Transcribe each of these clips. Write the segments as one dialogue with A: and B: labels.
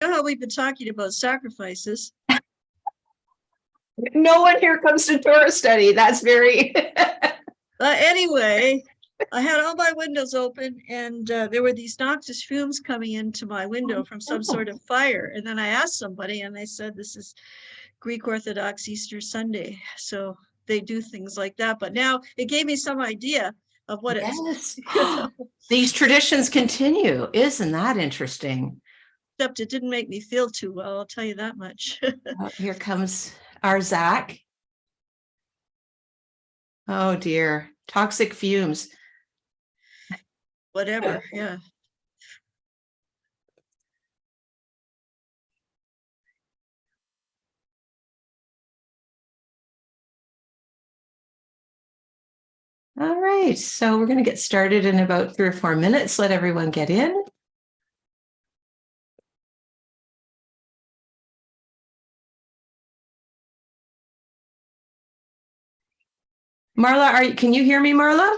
A: know how we've been talking about sacrifices.
B: No one here comes to Torah study. That's very.
A: Anyway, I had all my windows open and there were these noxious fumes coming into my window from some sort of fire. And then I asked somebody and they said, this is Greek Orthodox Easter Sunday. So they do things like that. But now it gave me some idea of what
B: Yes.
A: it's.
B: These traditions continue. Isn't that interesting?
A: Except it didn't make me feel too well, I'll tell you that much.
B: Oh, here comes our Zach. Oh dear, toxic fumes.
A: Whatever, yeah.
B: All right, so we're going to get started in about 3 or 4 minutes. Let everyone get in. Marla, can you hear me, Marla?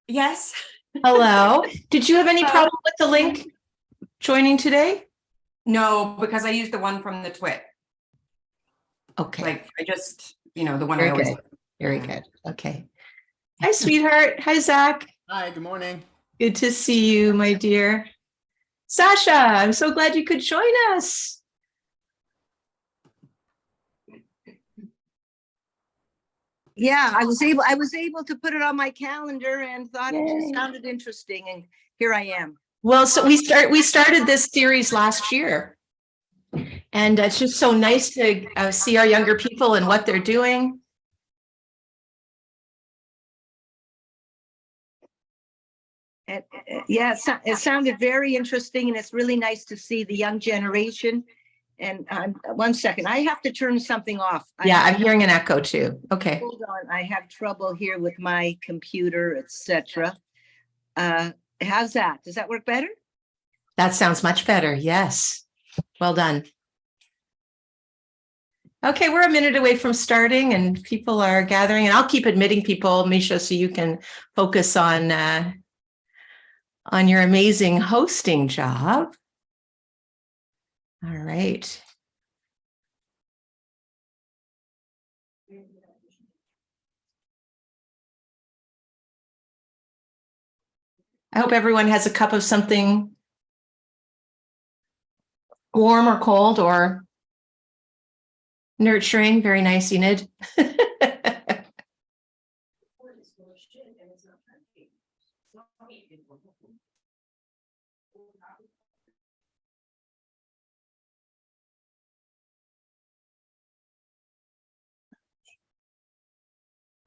C: Yes.
B: Hello. Did you have any problem with the link joining today?
C: No, because I used the one from the Twit.
B: Okay.
C: Like I just, the one
B: Very
C: I always.
B: good. Very good. Okay. Hi, sweetheart. Hi, Zach.
D: Hi, good morning.
B: Good to see you, my dear. Sasha, I'm so glad you could join us.
E: Yeah, I was able to put it on my calendar and thought it
B: Yay.
E: just sounded interesting, and here I am.
B: Well, so we started this series last year, and it's just so nice to see our younger people and what they're doing.
E: And yeah, it sounded very interesting, and it's really nice to see the young generation. And 1 second, I have to turn something off.
B: Yeah, I'm hearing an echo too. Okay.
E: Hold on, I have trouble here with my computer, etc. How's that? Does that work better?
B: That sounds much better. Yes. Well done. Okay, we're a minute away from starting and people are gathering, and I'll keep admitting people, Misha, so you can focus on your amazing hosting job. All right. I hope everyone has a cup of something warm or cold or nurturing. Very nice, Enid.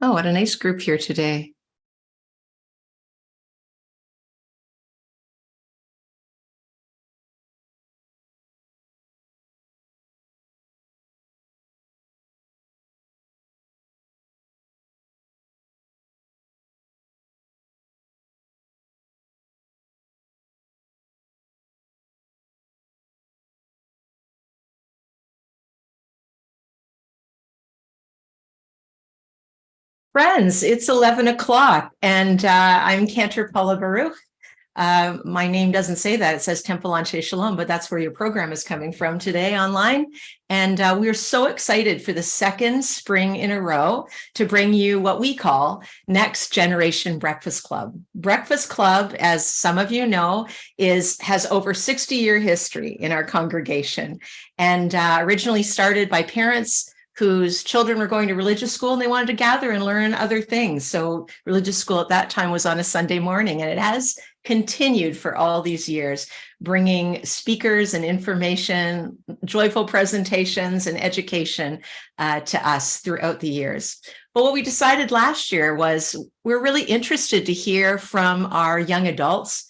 B: Oh, what a nice group here today. Friends, it's 11 o'clock and I'm Cantor Paula Baruch. My name doesn't say that. It says Temple Anshe Shalom, but that's where your program is coming from today online. And we're so excited for the second spring in a row to bring you what we call Next Generation Breakfast Club. Breakfast Club, as some of you know, has over 60-year history in our congregation, and originally started by parents whose children were going to religious school and they wanted to gather and learn other things. So religious school at that time was on a Sunday morning, and it has continued for all these years, bringing speakers and information, joyful presentations and education to us throughout the years. But what we decided last year was we're really interested to hear from our young adults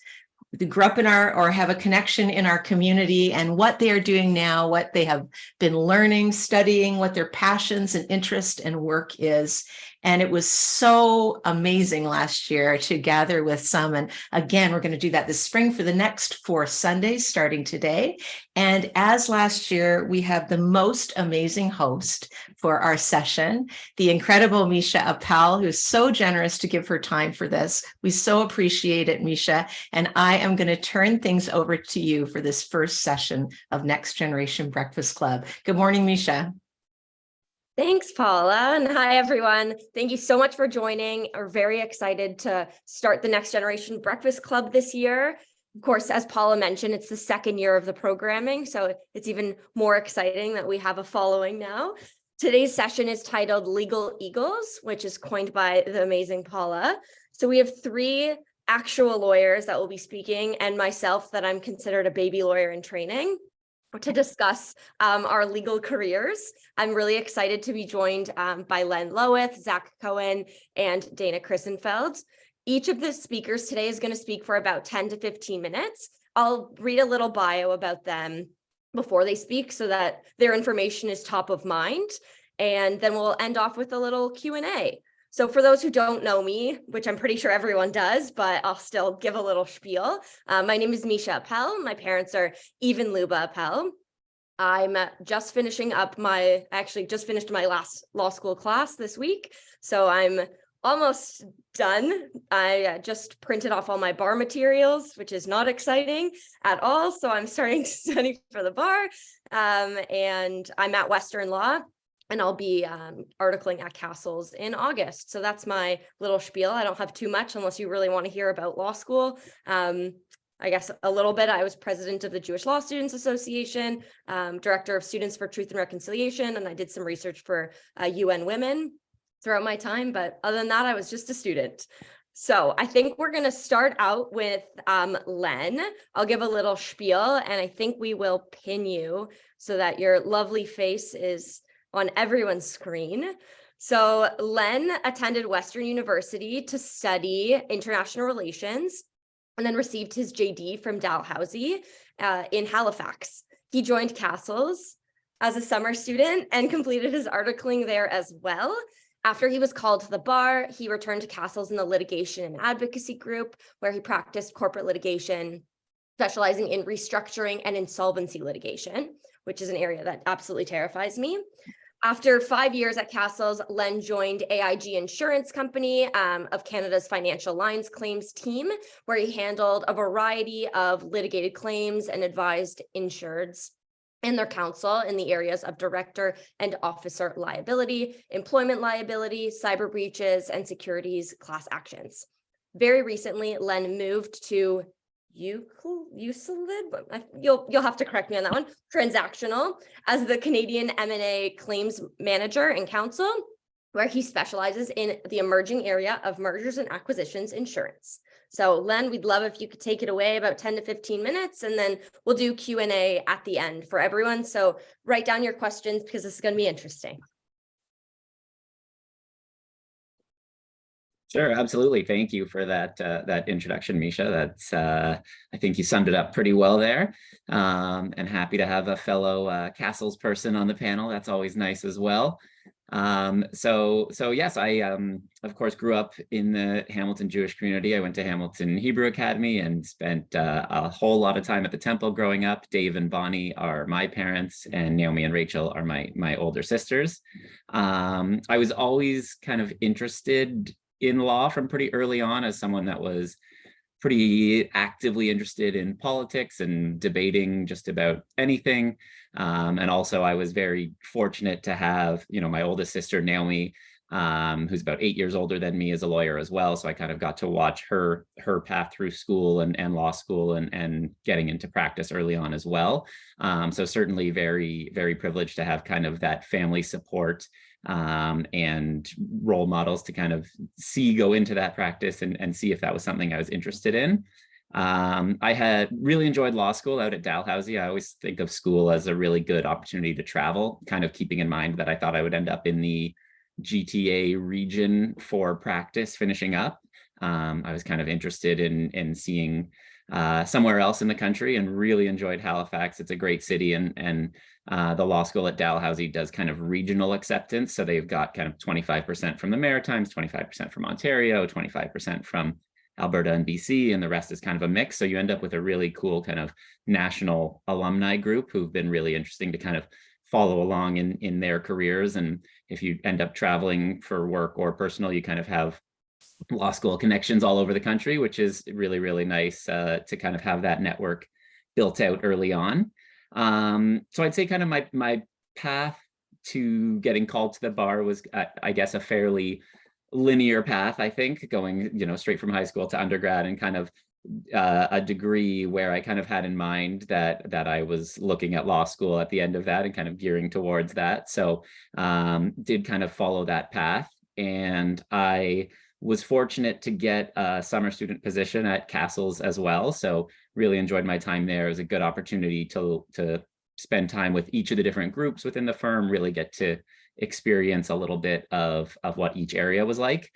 B: who grew up in or have a connection in our community, and what they are doing now, what they have been learning, studying, what their passions and interest and work is. And it was so amazing last year to gather with some. And again, we're going to do that this spring for the next 4 Sundays starting today. And as last year, we have the most amazing host for our session, the incredible Misha Appel, who's so generous to give her time for this. We so appreciate it, Misha. And I am going to turn things over to you for this first session of Next Generation Breakfast Club. Good morning, Misha.
D: Thanks, Paula. And hi, everyone. Thank you so much for joining. We're very excited to start the Next Generation Breakfast Club this year. Of course, as Paula mentioned, it's the second year of the programming, so it's even more exciting that we have a following now. Today's session is titled Legal Eagles, which is coined by the amazing Paula. So we have 3 actual lawyers that will be speaking, and myself, that I'm considered a baby lawyer in training, to discuss our legal careers. I'm really excited to be joined by Len Loweth, Zach Cohen, and Dana Christenfeld. Each of the speakers today is going to speak for about 10 to 15 minutes. I'll read a little bio about them before they speak so that their information is top of mind. And then we'll end off with a little Q&A. So for those who don't know me, which I'm pretty sure everyone does, but I'll still give a little spiel. My name is Misha Appel. My parents are Eve and Luba Appel. I'm just finishing up actually just finished my last law school class this week. So I'm almost done. I just printed off all my bar materials, which is not exciting at all. So I'm starting to study for the bar. And I'm at Western Law, and I'll be articling at Castles in August. So that's my little spiel. I don't have too much unless you really want to hear about law school. I guess a little bit. I was president of the Jewish Law Students Association, director of Students for Truth and Reconciliation, and I did some research for UN Women throughout my time. But other than that, I was just a student. So I think we're going to start out with Len. I'll give a little spiel, and I think we will pin you so that your lovely face is on everyone's screen. So Len attended Western University to study international relations and then received his JD from Dalhousie in Halifax. He joined Castles as a summer student and completed his articling there as well. After he was called to the bar, he returned to Castles in the litigation and advocacy group, where he practiced corporate litigation, specializing in restructuring and insolvency litigation, which is an area that absolutely terrifies me. After 5 years at Castles, Len joined AIG Insurance Company of Canada's financial lines claims team, where he handled a variety of litigated claims and advised insureds and their counsel in the areas of director and officer liability, employment liability, cyber breaches, and securities class actions. Very recently, Len moved to UCLID, you'll have to correct me on that one, transactional, as the Canadian M&A claims manager and counsel, where he specializes in the emerging area of mergers and acquisitions insurance. So Len, we'd love if you could take it away about 10 to 15 minutes, and then we'll do Q&A at the end for everyone. So write down your questions because this is going to be interesting.
F: Sure, absolutely. Thank you for that introduction, Misha. That's I think you summed it up pretty well there. And happy to have a fellow Castles person on the panel. That's always nice as well. So yes, I of course grew up in the Hamilton Jewish community. I went to Hamilton Hebrew Academy and spent a whole lot of time at the Temple growing up. Dave and Bonnie are my parents, and Naomi and Rachel are my older sisters. I was always kind of interested in law from pretty early on, as someone that was pretty actively interested in politics and debating just about anything. And also I was very fortunate to have, my oldest sister, Naomi, who's about 8 years older than me, as a lawyer as well. So I kind of got to watch her path through school and law school and getting into practice early on as well. So certainly very, very privileged to have kind of that family support and role models to kind of go into that practice and see if that was something I was interested in. I had really enjoyed law school out at Dalhousie. I always think of school as a really good opportunity to travel, kind of keeping in mind that I thought I would end up in the GTA region for practice finishing up. I was kind of interested in seeing somewhere else in the country and really enjoyed Halifax. It's a great city, and the law school at Dalhousie does kind of regional acceptance. So they've got kind of 25% from the Maritimes, 25% from Ontario, 25% from Alberta and BC, and the rest is kind of a mix. So you end up with a really cool kind of national alumni group who've been really interesting to kind of follow along in their careers. And if you end up traveling for work or personal, you kind of have law school connections all over the country, which is really, really nice to kind of have that network built out early on. So I'd say kind of my path to getting called to the bar was, I guess, a fairly linear path, I think, going, straight from high school to undergrad, and kind of a degree where I kind of had in mind that I was looking at law school at the end of that and kind of gearing towards that. So did kind of follow that path. And I was fortunate to get a summer student position at Castles as well. So really enjoyed my time there. It was a good opportunity to spend time with each of the different groups within the firm, really get to experience a little bit of what each area was like.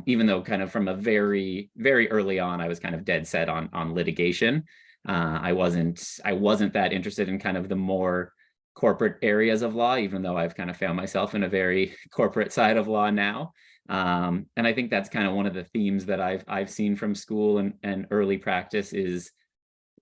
F: Even though kind of from a very, very early on, I was kind of dead set on litigation. I wasn't that interested in kind of the more corporate areas of law, even though I've kind of found myself in a very corporate side of law now. And I think that's kind of one of the themes that I've seen from school and early practice is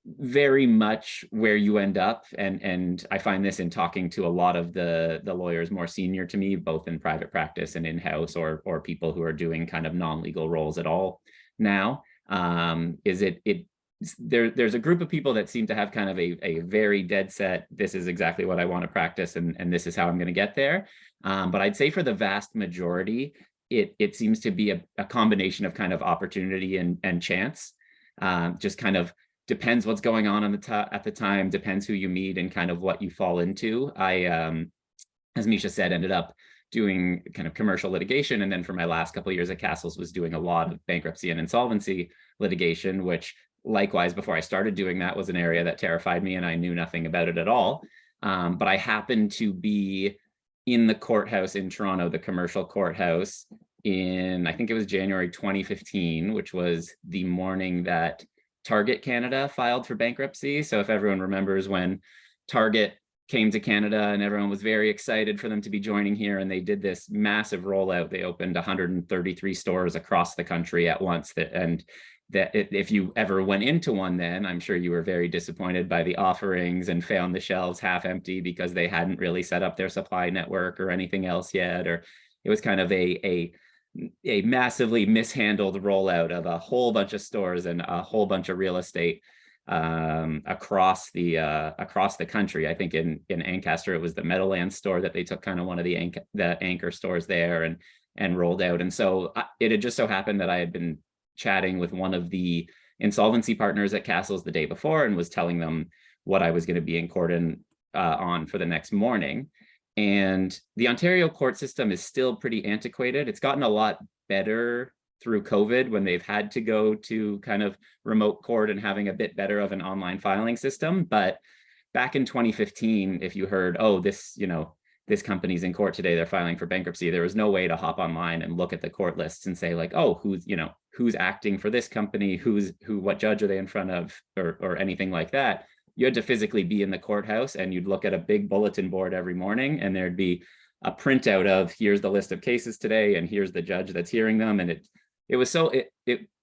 F: very much where you end up. And I find this in talking to a lot of the lawyers more senior to me, both in private practice and in-house, or people who are doing kind of non-legal roles at all now, there's a group of people that seem to have kind of a very dead set, this is exactly what I want to practice, and this is how I'm going to get there. But I'd say for the vast majority, it seems to be a combination of kind of opportunity and chance. Just kind of depends what's going on at the time, depends who you meet and kind of what you fall into. I, as Misha said, ended up doing kind of commercial litigation. And then for my last couple of years at Castles was doing a lot of bankruptcy and insolvency litigation, which likewise, before I started doing that, was an area that terrified me and I knew nothing about it at all. But I happened to be in the courthouse in Toronto, the commercial courthouse, in, I think it was January 2015, which was the morning that Target Canada filed for bankruptcy. So if everyone remembers when Target came to Canada and everyone was very excited for them to be joining here, and they did this massive rollout. They opened 133 stores across the country at once. If you ever went into one, then I'm sure you were very disappointed by the offerings and found the shelves half empty because they hadn't really set up their supply network or anything else yet, or it was kind of a massively mishandled rollout of a whole bunch of stores and a whole bunch of real estate across the country. I think in Ancaster, it was the Meadowlands store that they took kind of one of the anchor stores there and rolled out. And so it had just so happened that I had been chatting with one of the insolvency partners at Castles the day before and was telling them what I was going to be in court on for the next morning. And the Ontario court system is still pretty antiquated. It's gotten a lot better through COVID when they've had to go to kind of remote court and having a bit better of an online filing system. But back in 2015, if you heard, oh, this company's in court today, they're filing for bankruptcy, there was no way to hop online and look at the court lists and say like, oh, who's acting for this company, what judge are they in front of, or anything like that. You had to physically be in the courthouse and you'd look at a big bulletin board every morning and there'd be a printout of here's the list of cases today and here's the judge that's hearing them. And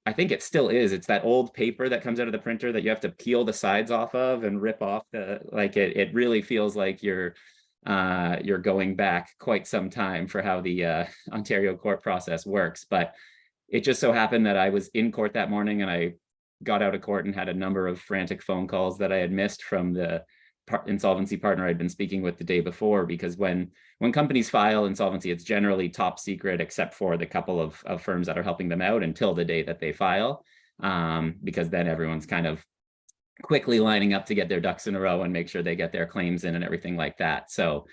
F: I think it still is. It's that old paper that comes out of the printer that you have to peel the sides off of and rip off it really feels like you're going back quite some time for how the Ontario court process works. But it just so happened that I was in court that morning and I got out of court and had a number of frantic phone calls that I had missed from the insolvency partner I'd been speaking with the day before, because when companies file insolvency, it's generally top secret, except for the couple of firms that are helping them out until the day that they file, because then everyone's kind of quickly lining up to get their ducks in a row and make sure they get their claims in and everything like that. So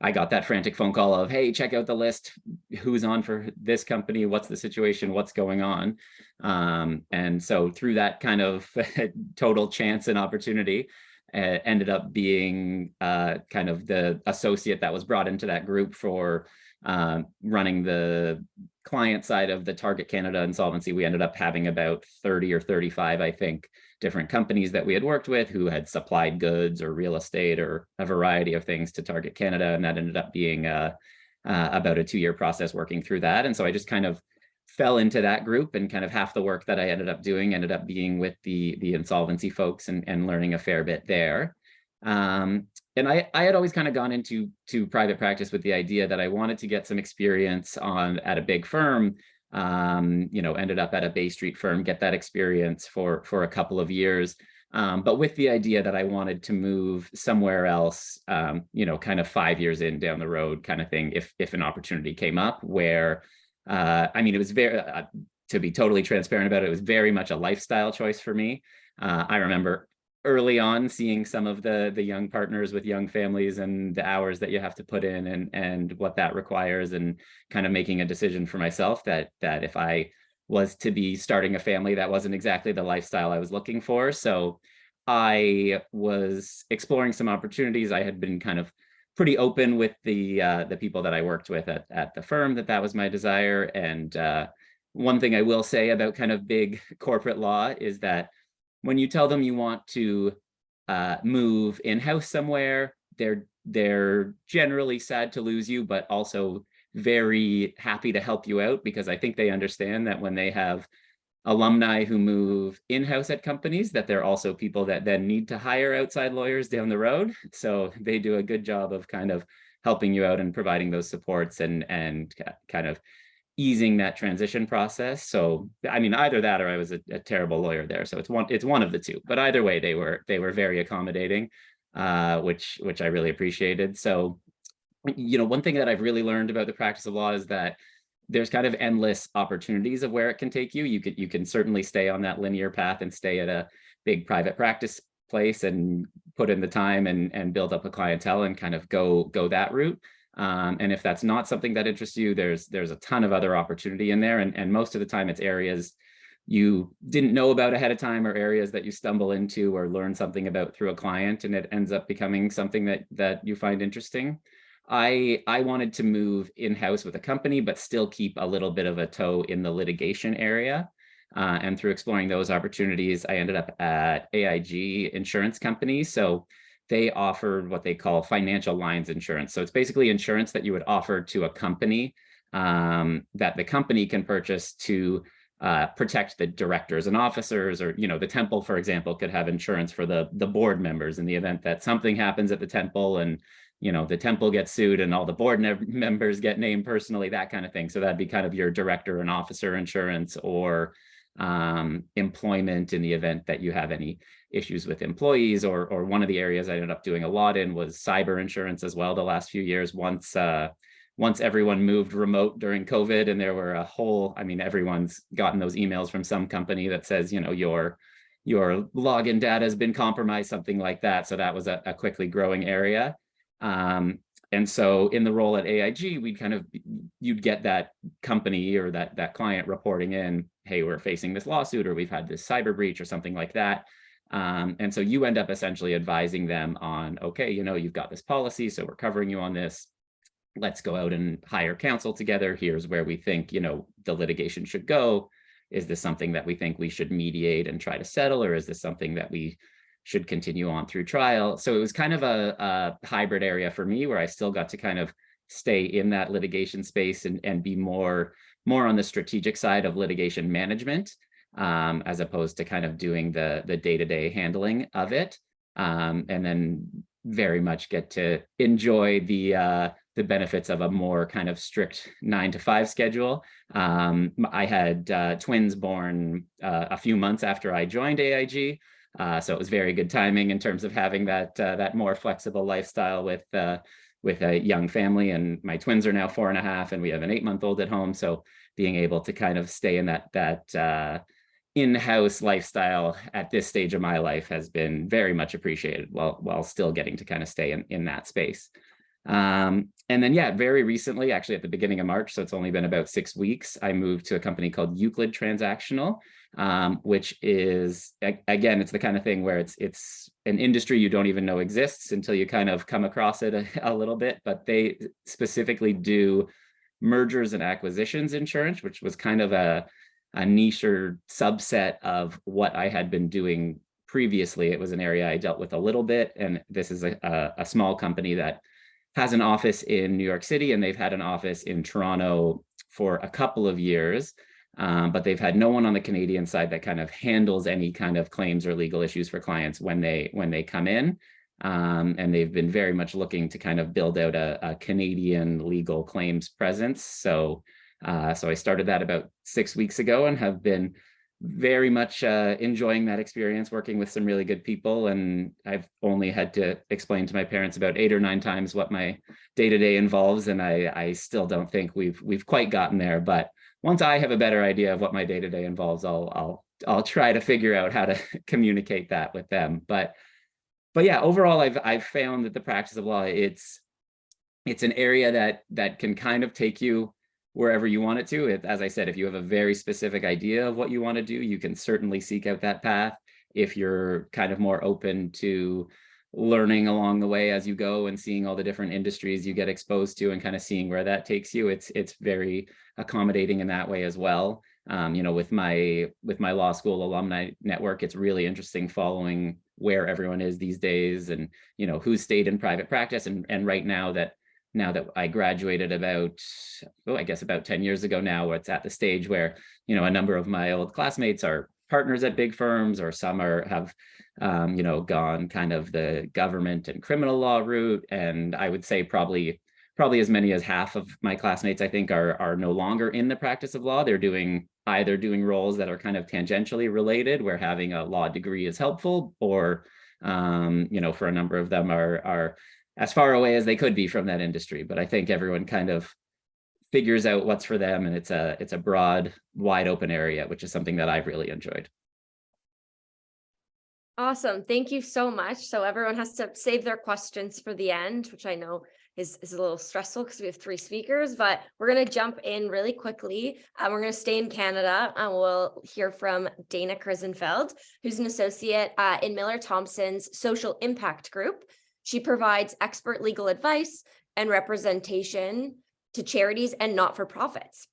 F: I got that frantic phone call of, hey, check out the list, who's on for this company, what's the situation, what's going on. And so through that kind of total chance and opportunity, ended up being kind of the associate that was brought into that group for running the client side of the Target Canada insolvency, we ended up having about 30 or 35, I think, different companies that we had worked with who had supplied goods or real estate or a variety of things to Target Canada. And that ended up being about a 2-year process working through that. And so I just kind of fell into that group, and kind of half the work that I ended up doing ended up being with the insolvency folks and learning a fair bit there. And I had always kind of gone into private practice with the idea that I wanted to get some experience at a big firm. Ended up at a Bay Street firm, get that experience for a couple of years. But with the idea that I wanted to move somewhere else, kind of 5 years down the road kind of thing, if an opportunity came up where, it was very, to be totally transparent about it, it was very much a lifestyle choice for me. I remember early on seeing some of the young partners with young families and the hours that you have to put in and what that requires, and kind of making a decision for myself that if I was to be starting a family, that wasn't exactly the lifestyle I was looking for. So I was exploring some opportunities. I had been kind of pretty open with the people that I worked with at the firm that was my desire. And one thing I will say about kind of big corporate law is that when you tell them you want to move in-house somewhere, they're generally sad to lose you, but also very happy to help you out, because I think they understand that when they have alumni who move in-house at companies, that they're also people that then need to hire outside lawyers down the road. So they do a good job of kind of helping you out and providing those supports and kind of easing that transition process. So, either that or I was a terrible lawyer there. So it's one of the two, but either way, they were very accommodating, which I really appreciated. So, one thing that I've really learned about the practice of law is that there's kind of endless opportunities of where it can take you. You can certainly stay on that linear path and stay at a big private practice place and put in the time and build up a clientele and kind of go that route. And if that's not something that interests you, there's a ton of other opportunity in there. And most of the time it's areas you didn't know about ahead of time, or areas that you stumble into or learn something about through a client, and it ends up becoming something that you find interesting. I wanted to move in-house with a company, but still keep a little bit of a toe in the litigation area. And through exploring those opportunities, I ended up at AIG Insurance Company. So they offered what they call financial lines insurance. So it's basically insurance that you would offer to a company that the company can purchase to protect the directors and officers, or, the temple, for example, could have insurance for the board members in the event that something happens at the temple and, the temple gets sued and all the board members get named personally, that kind of thing. So that'd be kind of your director and officer insurance, or employment in the event that you have any issues with employees, or one of the areas I ended up doing a lot in was cyber insurance as well the last few years. Once everyone moved remote during COVID, and there were everyone's gotten those emails from some company that says, your login data has been compromised, something like that. So that was a quickly growing area. And so in the role at AIG, you'd get that company or that client reporting in, hey, we're facing this lawsuit, or we've had this cyber breach or something like that. And so you end up essentially advising them on, okay, you've got this policy, so we're covering you on this. Let's go out and hire counsel together. Here's where we think, the litigation should go. Is this something that we think we should mediate and try to settle, or is this something that we should continue on through trial? So it was kind of a hybrid area for me, where I still got to kind of stay in that litigation space and be more on the strategic side of litigation management, as opposed to kind of doing the day-to-day handling of it. And then very much get to enjoy the benefits of a more kind of strict 9-to-5 schedule. I had twins born a few months after I joined AIG. So it was very good timing in terms of having that more flexible lifestyle with a young family. And my twins are now 4.5, and we have an 8-month-old at home. So being able to kind of stay in that in-house lifestyle at this stage of my life has been very much appreciated, while still getting to kind of stay in that space. And then, very recently, actually at the beginning of March, so it's only been about 6 weeks, I moved to a company called Euclid Transactional, which is, again, it's the kind of thing where it's an industry you don't even know exists until you kind of come across it a little bit, but they specifically do mergers and acquisitions insurance, which was kind of a niche or subset of what I had been doing previously. It was an area I dealt with a little bit, and this is a small company that has an office in New York City, and they've had an office in Toronto for a couple of years. But they've had no one on the Canadian side that kind of handles any kind of claims or legal issues for clients when they come in. And they've been very much looking to kind of build out a Canadian legal claims presence. So I started that about 6 weeks ago and have been very much enjoying that experience, working with some really good people. And I've only had to explain to my parents about 8 or 9 times what my day-to-day involves. And I still don't think we've quite gotten there. But once I have a better idea of what my day-to-day involves, I'll try to figure out how to communicate that with them. But yeah, overall, I've found that the practice of law, it's an area that can kind of take you wherever you want it to. As I said, if you have a very specific idea of what you want to do, you can certainly seek out that path. If you're kind of more open to learning along the way as you go and seeing all the different industries you get exposed to and kind of seeing where that takes you, it's very accommodating in that way as well. With my law school alumni network, it's really interesting following where everyone is these days and, who's stayed in private practice. And right now that I graduated about 10 years ago now, it's at the stage where, a number of my old classmates are partners at big firms, or some have gone kind of the government and criminal law route. And I would say probably as many as half of my classmates, I think, are no longer in the practice of law. They're either doing roles that are kind of tangentially related, where having a law degree is helpful, or for a number of them are as far away as they could be from that industry. But I think everyone kind of figures out what's for them, and it's a broad, wide open area, which is something that I've really enjoyed.
D: Awesome. Thank you so much. So everyone has to save their questions for the end, which I know is a little stressful because we have 3 speakers, but we're going to jump in really quickly. We're going to stay in Canada, and we'll hear from Dana Krisenfeld, who's an associate in Miller Thomson's Social Impact Group. She provides expert legal advice and representation to charities and not-for-profits,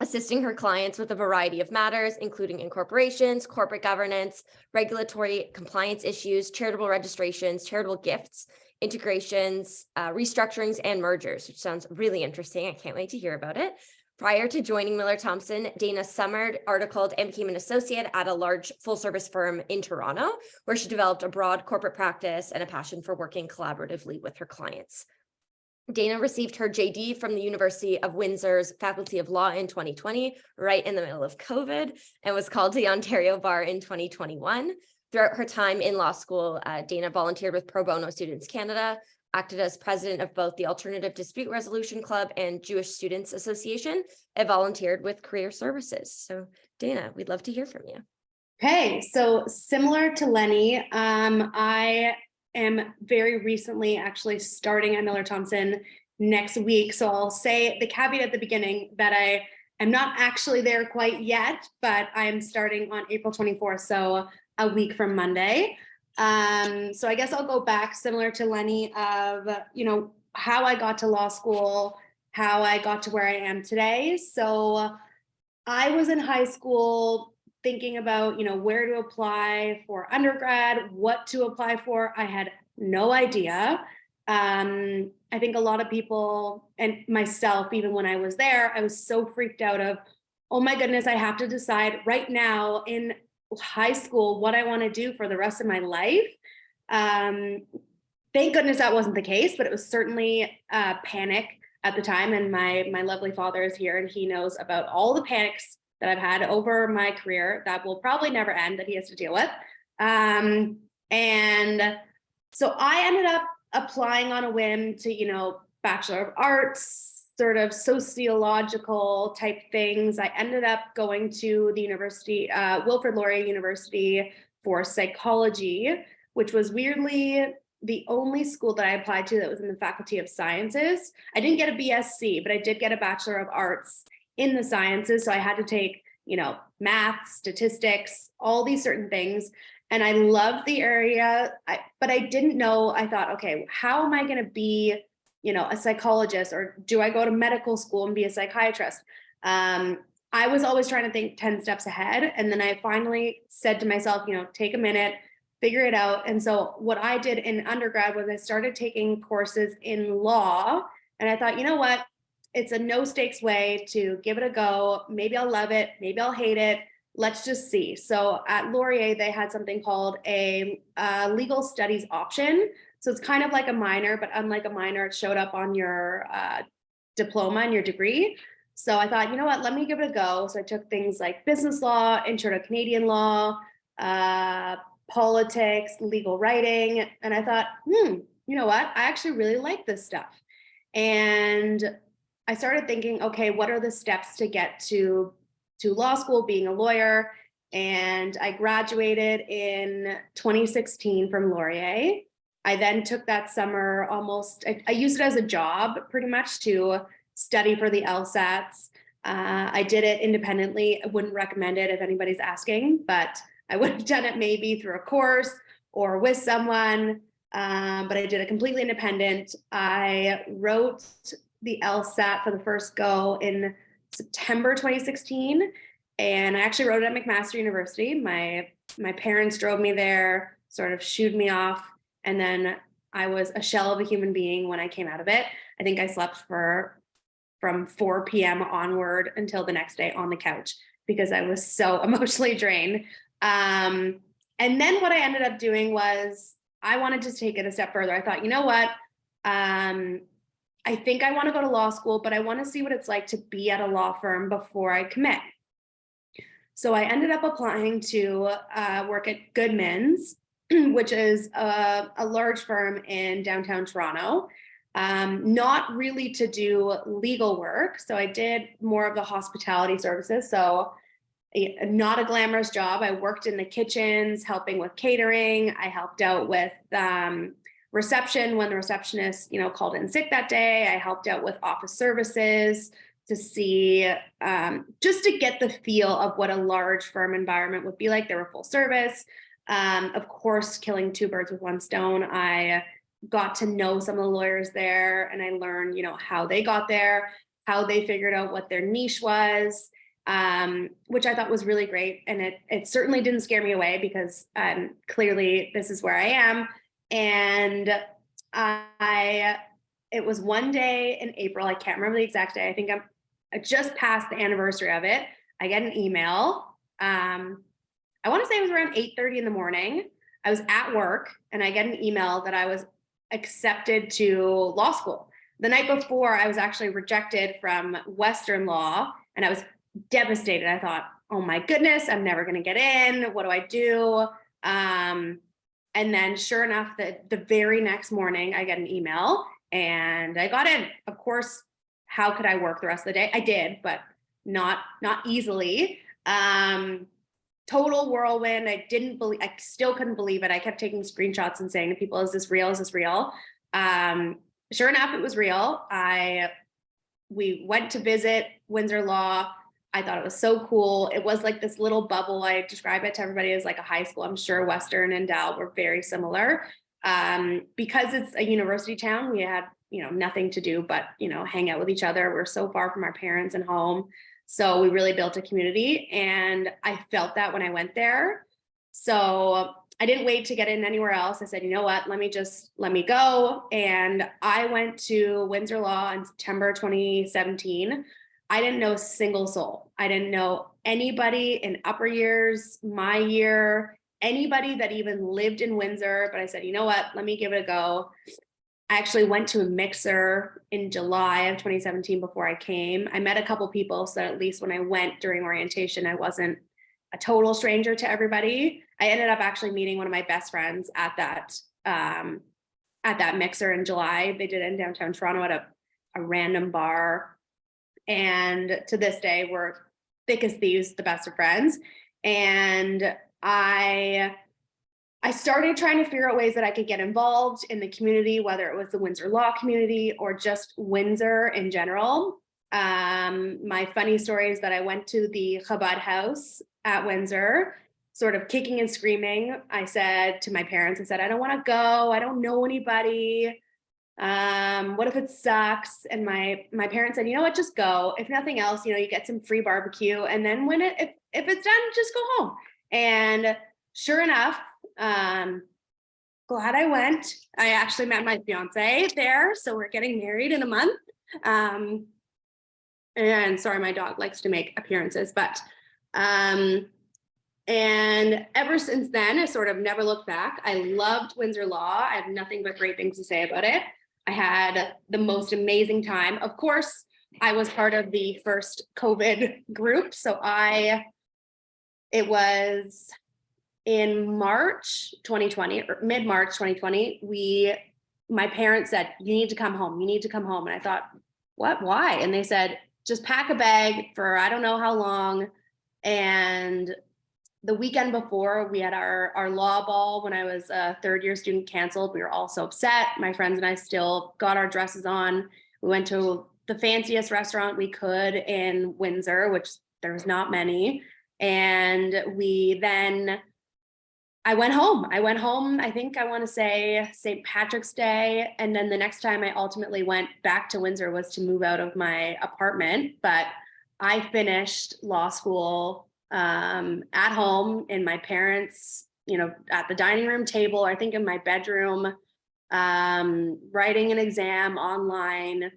D: assisting her clients with a variety of matters, including incorporations, corporate governance, regulatory compliance issues, charitable registrations, charitable gifts, integrations, restructurings, and mergers, which sounds really interesting. I can't wait to hear about it. Prior to joining Miller Thomson, Dana summered, articled, and became an associate at a large full-service firm in Toronto, where she developed a broad corporate practice and a passion for working collaboratively with her clients. Dana received her JD from the University of Windsor's Faculty of Law in 2020, right in the middle of COVID, and was called to the Ontario Bar in 2021. Throughout her time in law school, Dana volunteered with Pro Bono Students Canada, acted as president of both the Alternative Dispute Resolution Club and Jewish Students Association, and volunteered with Career Services. So Dana, we'd love to hear from you.
G: Okay, so similar to Lenny, I am very recently actually starting at Miller Thomson next week. So I'll say the caveat at the beginning that I am not actually there quite yet, but I'm starting on April 24th, so a week from Monday. So I guess I'll go back similar to Lenny of, how I got to law school, how I got to where I am today. So I was in high school thinking about, where to apply for undergrad, what to apply for. I had no idea. I think a lot of people, and myself, even when I was there, I was so freaked out of, oh my goodness, I have to decide right now in high school what I want to do for the rest of my life. Thank goodness that wasn't the case, but it was certainly a panic at the time. And my lovely father is here, and he knows about all the panics that I've had over my career that will probably never end, that he has to deal with. And so I ended up applying on a whim to, Bachelor of Arts, sort of sociological type things. I ended up going to the university, Wilfrid Laurier University, for psychology, which was weirdly the only school that I applied to that was in the Faculty of Sciences. I didn't get a BSc, but I did get a Bachelor of Arts in the sciences. So I had to take, math, statistics, all these certain things. And I loved the area, but I didn't know, I thought, okay, how am I going to be a psychologist, or do I go to medical school and be a psychiatrist? I was always trying to think 10 steps ahead. And then I finally said to myself, take a minute, figure it out. And so what I did in undergrad was I started taking courses in law. And I thought, you know what? It's a no stakes way to give it a go. Maybe I'll love it. Maybe I'll hate it. Let's just see. So at Laurier, they had something called a legal studies option. So it's kind of like a minor, but unlike a minor, it showed up on your diploma and your degree. So I thought, you know what, let me give it a go. So I took things like business law, intro to Canadian law, politics, legal writing. And I thought, you know what, I actually really like this stuff. And I started thinking, okay, what are the steps to get to law school, being a lawyer? And I graduated in 2016 from Laurier. I then took that summer I used it as a job pretty much to study for the LSATs. I did it independently. I wouldn't recommend it if anybody's asking, but I would have done it maybe through a course or with someone, but I did it completely independent. I wrote the LSAT for the first go in September 2016, and I actually wrote it at McMaster University. My parents drove me there, sort of shooed me off, and then I was a shell of a human being when I came out of it. I think I slept from 4 p.m. onward until the next day on the couch because I was so emotionally drained. And then what I ended up doing was I wanted to take it a step further. I thought, you know what? I think I want to go to law school, but I want to see what it's like to be at a law firm before I commit. So I ended up applying to work at Goodman's, which is a large firm in downtown Toronto. Not really to do legal work. So I did more of the hospitality services. So not a glamorous job. I worked in the kitchens, helping with catering. I helped out with reception when the receptionist, called in sick that day. I helped out with office services to see, just to get the feel of what a large firm environment would be like. They were full service. Of course, killing two birds with one stone. I got to know some of the lawyers there, and I learned, how they got there, how they figured out what their niche was, which I thought was really great. And it certainly didn't scare me away because clearly this is where I am. And it was one day in April. I can't remember the exact day. I think I just passed the anniversary of it. I get an email. I want to say it was around 8:30 in the morning. I was at work and I get an email that I was accepted to law school. The night before, I was actually rejected from Western Law, and I was devastated. I thought, oh my goodness, I'm never going to get in. What do I do? And then sure enough, the very next morning, I get an email and I got in. Of course, how could I work the rest of the day? I did, but not easily. Total whirlwind. I still couldn't believe it. I kept taking screenshots and saying to people, is this real? Is this real? Sure enough, it was real. We went to visit Windsor Law. I thought it was so cool. It was like this little bubble. I describe it to everybody as like a high school. I'm sure Western and Dal were very similar. Because it's a university town, we had, nothing to do but, hang out with each other. We're so far from our parents and home. So we really built a community, and I felt that when I went there. So I didn't wait to get in anywhere else. I said, you know what, let me go. And I went to Windsor Law in September 2017. I didn't know a single soul. I didn't know anybody in upper years, my year, anybody that even lived in Windsor. But I said, you know what, let me give it a go. I actually went to a mixer in July of 2017 before I came. I met a couple people, so at least when I went during orientation, I wasn't a total stranger to everybody. I ended up actually meeting one of my best friends at that mixer in July. They did it in downtown Toronto at a random bar. And to this day, we're thick as thieves, the best of friends. And I started trying to figure out ways that I could get involved in the community, whether it was the Windsor Law community or just Windsor in general. My funny story is that I went to the Chabad house at Windsor, sort of kicking and screaming. I said to my parents, I don't want to go. I don't know anybody. What if it sucks? And my parents said, you know what, just go. If nothing else, you get some free barbecue. And then if it's done, just go home. And sure enough, glad I went. I actually met my fiance there. So we're getting married in a month. And sorry, my dog likes to make appearances, but and ever since then, I sort of never looked back. I loved Windsor Law. I have nothing but great things to say about it. I had the most amazing time. Of course, I was part of the first COVID group. So it was in March 2020 or mid-March 2020, my parents said, you need to come home. You need to come home. And I thought, what, why? And they said, just pack a bag for, I don't know how long. And the weekend before, we had our law ball when I was a third year student canceled. We were all so upset. My friends and I still got our dresses on. We went to the fanciest restaurant we could in Windsor, which there was not many. And I went home. I think I want to say St. Patrick's Day. And then the next time I ultimately went back to Windsor was to move out of my apartment. But I finished law school at home in my parents', at the dining room table, I think in my bedroom, writing an exam online.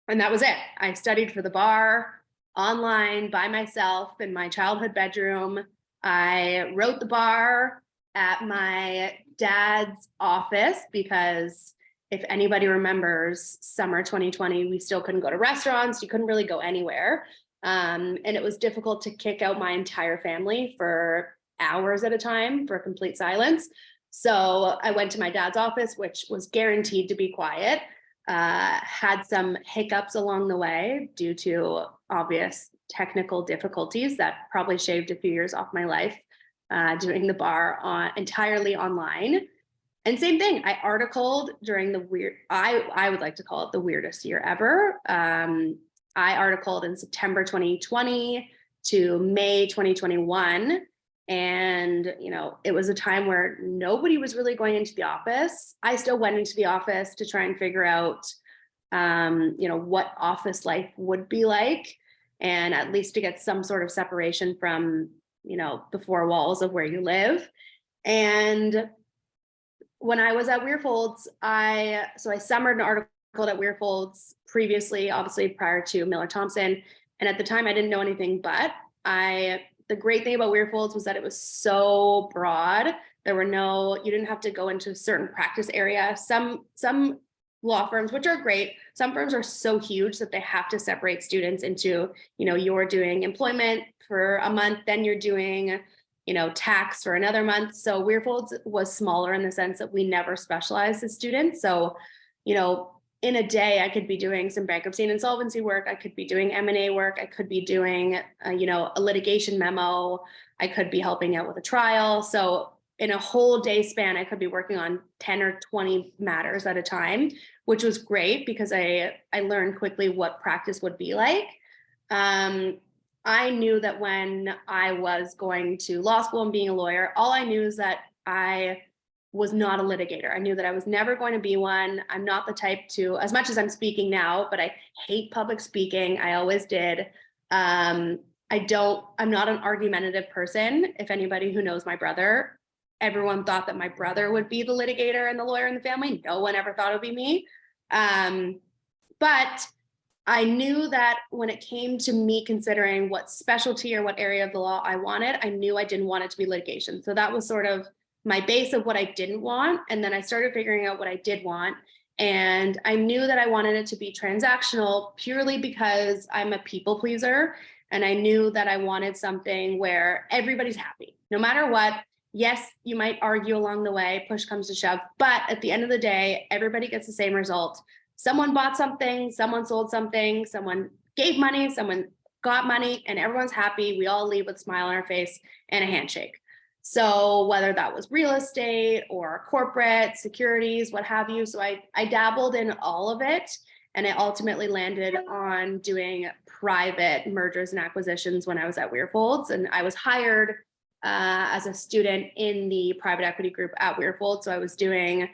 G: And that was it. I studied for the bar online by myself in my childhood bedroom. I wrote the bar at my dad's office because if anybody remembers summer 2020, we still couldn't go to restaurants. You couldn't really go anywhere. And it was difficult to kick out my entire family for hours at a time for complete silence. So I went to my dad's office, which was guaranteed to be quiet, had some hiccups along the way due to obvious technical difficulties that probably shaved a few years off my life, doing the bar entirely online. And same thing, I articled during I would like to call it the weirdest year ever. I articled in September 2020 to May 2021. And, it was a time where nobody was really going into the office. I still went into the office to try and figure out, what office life would be like, and at least to get some sort of separation from, the four walls of where you live. And when I was at Weirfolds, I summered an article at Weirfolds previously, obviously prior to Miller Thomson. And at the time I didn't know anything, but the great thing about Weirfolds was that it was so broad. You didn't have to go into a certain practice area. Some law firms, which are great, some firms are so huge that they have to separate students into, you're doing employment for a month, then you're doing, tax for another month. So Weirfolds was smaller in the sense that we never specialized as students. So, in a day, I could be doing some bankruptcy and insolvency work. I could be doing M&A work. I could be doing, a litigation memo. I could be helping out with a trial. So in a whole day span, I could be working on 10 or 20 matters at a time, which was great because I learned quickly what practice would be like. I knew that when I was going to law school and being a lawyer, all I knew is that I was not a litigator. I knew that I was never going to be one. I'm not the type to, as much as I'm speaking now, but I hate public speaking. I always did. I'm not an argumentative person. If anybody who knows my brother, everyone thought that my brother would be the litigator and the lawyer in the family. No one ever thought it would be me. But I knew that when it came to me considering what specialty or what area of the law I wanted, I knew I didn't want it to be litigation. So that was sort of my base of what I didn't want. And then I started figuring out what I did want. And I knew that I wanted it to be transactional purely because I'm a people pleaser. And I knew that I wanted something where everybody's happy, no matter what. Yes, you might argue along the way, push comes to shove, but at the end of the day, everybody gets the same result. Someone bought something, someone sold something, someone gave money, someone got money, and everyone's happy. We all leave with a smile on our face and a handshake. So whether that was real estate or corporate, securities, what have you. So I dabbled in all of it, and I ultimately landed on doing private mergers and acquisitions when I was at Weirfolds. And I was hired as a student in the private equity group at Weirfolds. So I was doing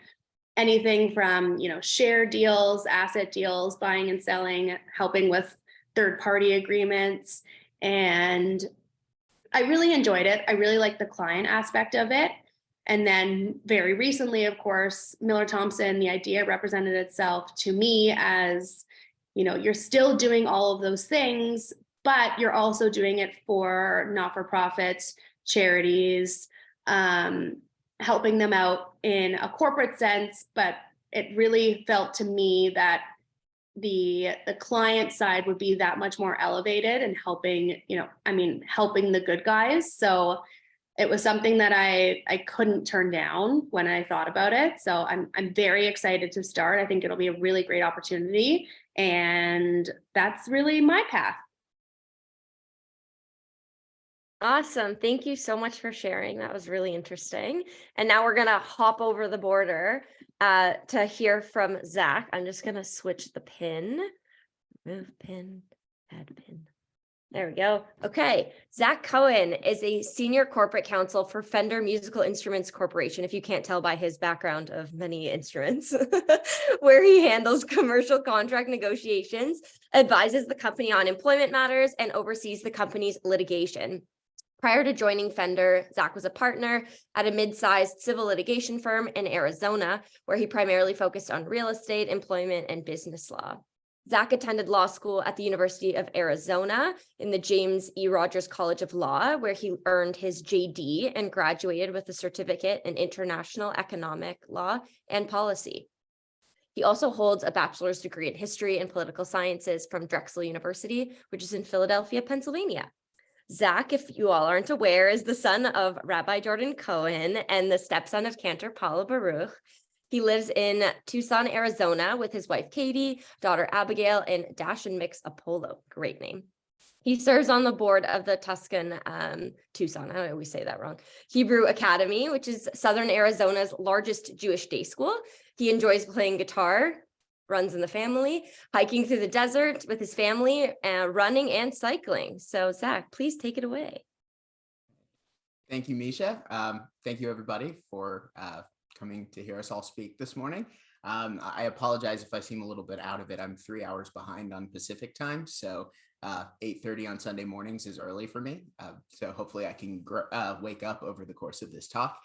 G: anything from, share deals, asset deals, buying and selling, helping with third-party agreements. And I really enjoyed it. I really liked the client aspect of it. And then very recently, of course, Miller Thomson, the idea represented itself to me as, you're still doing all of those things, but you're also doing it for not-for-profits, charities, helping them out in a corporate sense. But it really felt to me that the client side would be that much more elevated and helping, helping the good guys. So it was something that I couldn't turn down when I thought about it. So I'm very excited to start. I think it'll be a really great opportunity. And that's really my path.
D: Awesome. Thank you so much for sharing. That was really interesting. And now we're going to hop over the border to hear from Zach. I'm just going to switch the pin. Remove pin, add pin. There we go. Okay. Zach Cohen is a senior corporate counsel for Fender Musical Instruments Corporation, if you can't tell by his background of many instruments, where he handles commercial contract negotiations, advises the company on employment matters, and oversees the company's litigation. Prior to joining Fender, Zach was a partner at a mid-sized civil litigation firm in Arizona, where he primarily focused on real estate, employment, and business law. Zach attended law school at the University of Arizona in the James E. Rogers College of Law, where he earned his JD and graduated with a certificate in international economic law and policy. He also holds a bachelor's degree in history and political sciences from Drexel University, which is in Philadelphia, Pennsylvania. Zach, if you all aren't aware, is the son of Rabbi Jordan Cohen and the stepson of Cantor Paula Baruch. He lives in Tucson, Arizona with his wife, Katie, daughter, Abigail, and Dash and Mix Apollo. Great name. He serves on the board of the Tucson, Tucson, I always say that wrong, Hebrew Academy, which is Southern Arizona's largest Jewish day school. He enjoys playing guitar, runs in the family, hiking through the desert with his family, running and cycling. So Zach, please take it away.
H: Thank you, Misha. Thank you, everybody, for coming to hear us all speak this morning. I apologize if I seem a little bit out of it. I'm 3 hours behind on Pacific time, so 8:30 on Sunday mornings is early for me. So hopefully I can wake up over the course of this talk.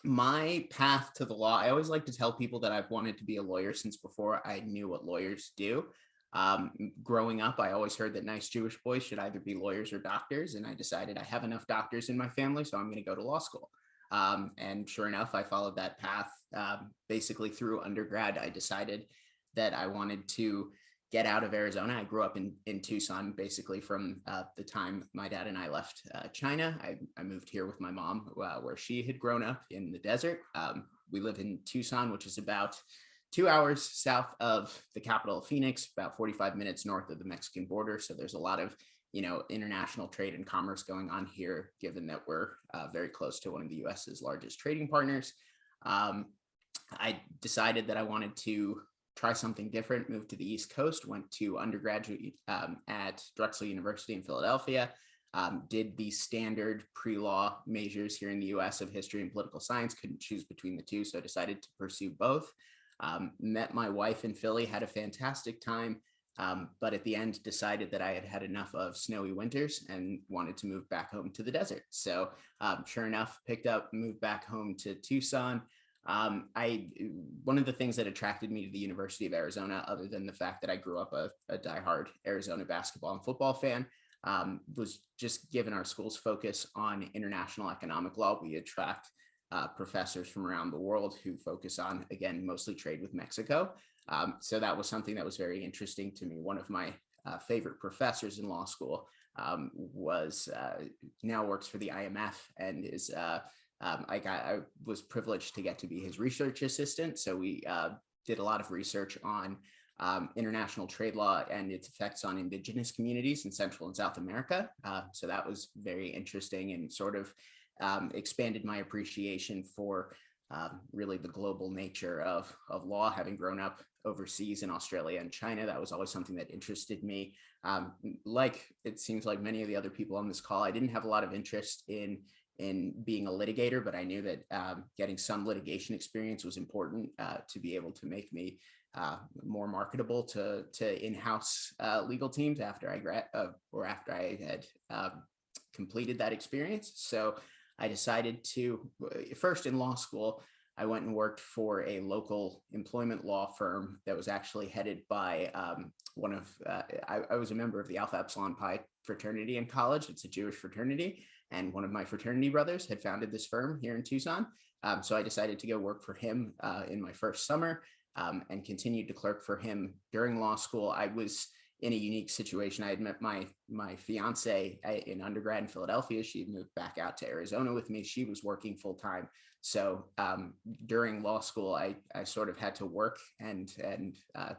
H: My path to the law, I always like to tell people that I've wanted to be a lawyer since before I knew what lawyers do. Growing up, I always heard that nice Jewish boys should either be lawyers or doctors, and I decided I have enough doctors in my family, so I'm going to go to law school. And sure enough, I followed that path. Basically through undergrad, I decided that I wanted to get out of Arizona. I grew up in Tucson, basically from the time my dad and I left China. I moved here with my mom, where she had grown up in the desert. We live in Tucson, which is about 2 hours south of the capital of Phoenix, about 45 minutes north of the Mexican border. So there's a lot of international trade and commerce going on here, given that we're very close to one of the US's largest trading partners. I decided that I wanted to try something different, moved to the East Coast, went to undergraduate at Drexel University in Philadelphia, did the standard pre-law majors here in the US of history and political science, couldn't choose between the two, so I decided to pursue both. Met my wife in Philly, had a fantastic time. But at the end decided that I had had enough of snowy winters and wanted to move back home to the desert. So sure enough, moved back home to Tucson. One of the things that attracted me to the University of Arizona, other than the fact that I grew up a diehard Arizona basketball and football fan, was just given our school's focus on international economic law. We attract professors from around the world who focus on, again, mostly trade with Mexico. So that was something that was very interesting to me. One of my favorite professors in law school was now works for the IMF and is I was privileged to get to be his research assistant. So we did a lot of research on international trade law and its effects on indigenous communities in Central and South America. So that was very interesting and sort of expanded my appreciation for really the global nature of law. Having grown up overseas in Australia and China, that was always something that interested me. Like it seems like many of the other people on this call, I didn't have a lot of interest in in being a litigator, but I knew that getting some litigation experience was important to be able to make me more marketable to in-house legal teams after I had completed that experience. So I decided to, first in law school, I went and worked for a local employment law firm that was actually headed by I was a member of the Alpha Epsilon Pi fraternity in college. It's a Jewish fraternity. And one of my fraternity brothers had founded this firm here in Tucson. So I decided to go work for him in my first summer and continued to clerk for him during law school. I was in a unique situation. I had met my fiance in undergrad in Philadelphia. She moved back out to Arizona with me. She was working full time. So during law school, I sort of had to work and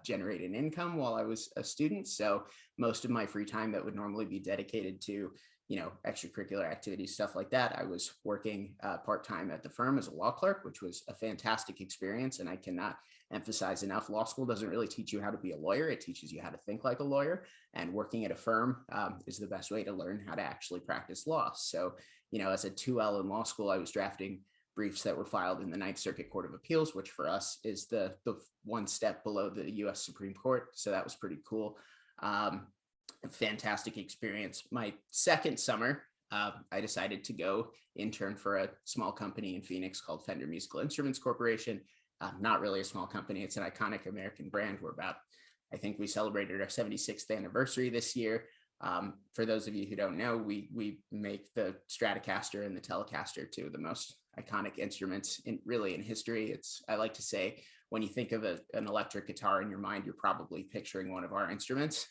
H: generate an income while I was a student. So most of my free time that would normally be dedicated to, extracurricular activities, stuff like that, I was working part-time at the firm as a law clerk, which was a fantastic experience. And I cannot emphasize enough, law school doesn't really teach you how to be a lawyer. It teaches you how to think like a lawyer, and working at a firm is the best way to learn how to actually practice law. So, as a 2L in law school, I was drafting briefs that were filed in the Ninth Circuit Court of Appeals, which for us is the one step below the US Supreme Court. So that was pretty cool. Fantastic experience. My second summer, I decided to go intern for a small company in Phoenix called Fender Musical Instruments Corporation. Not really a small company. It's an iconic American brand. I think we celebrated our 76th anniversary this year. For those of you who don't know, we make the Stratocaster and the Telecaster, two of the most iconic instruments in history. I like to say, when you think of an electric guitar in your mind, you're probably picturing one of our instruments.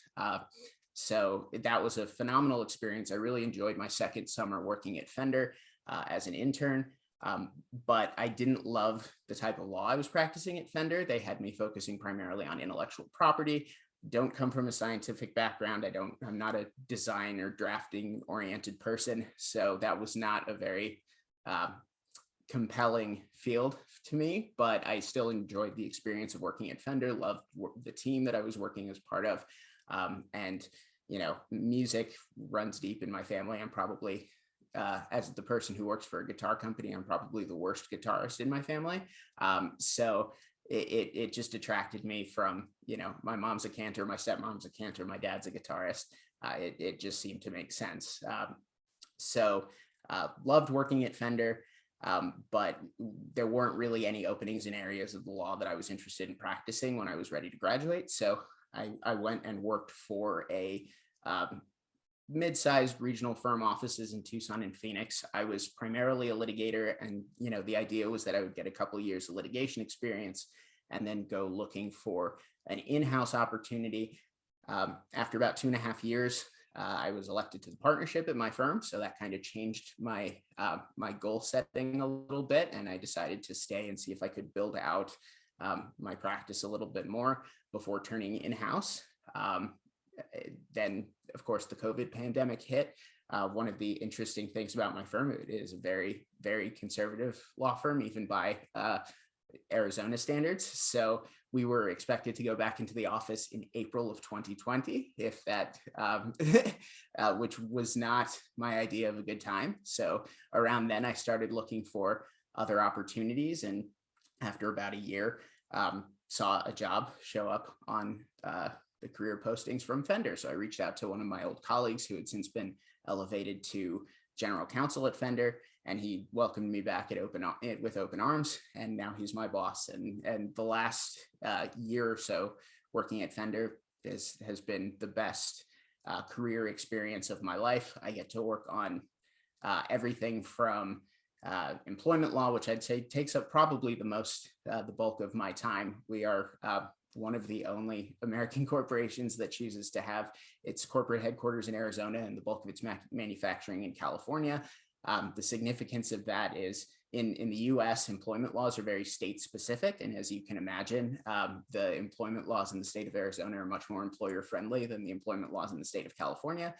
H: So that was a phenomenal experience. I really enjoyed my second summer working at Fender as an intern. But I didn't love the type of law I was practicing at Fender. They had me focusing primarily on intellectual property. Don't come from a scientific background. I'm not a design or drafting oriented person. So that was not a very compelling field to me, but I still enjoyed the experience of working at Fender, loved the team that I was working as part of. And, music runs deep in my family. I'm probably, as the person who works for a guitar company, I'm probably the worst guitarist in my family. So it just attracted me from, my mom's a cantor, my stepmom's a cantor, my dad's a guitarist. It just seemed to make sense. So loved working at Fender, but there weren't really any openings in areas of the law that I was interested in practicing when I was ready to graduate. So I went and worked for a mid-sized regional firm offices in Tucson and Phoenix. I was primarily a litigator, and the idea was that I would get a couple of years of litigation experience and then go looking for an in-house opportunity. After about 2.5 years, I was elected to the partnership at my firm, so that kind of changed my goal setting a little bit, and I decided to stay and see if I could build out my practice a little bit more before turning in-house. Then, of course, the COVID pandemic hit. One of the interesting things about my firm, it is a very, very conservative law firm, even by Arizona standards. So we were expected to go back into the office in April of 2020, if that, which was not my idea of a good time. So around then I started looking for other opportunities, and after about a year, saw a job show up on the career postings from Fender. So I reached out to one of my old colleagues who had since been elevated to general counsel at Fender, and he welcomed me back with open arms. And now he's my boss. And the last year or so working at Fender has been the best career experience of my life. I get to work on everything from employment law, which I'd say takes up probably the bulk of my time. We are one of the only American corporations that chooses to have its corporate headquarters in Arizona and the bulk of its manufacturing in California. The significance of that is in the US, employment laws are very state specific. And as you can imagine, the employment laws in the state of Arizona are much more employer friendly than the employment laws in the state of California.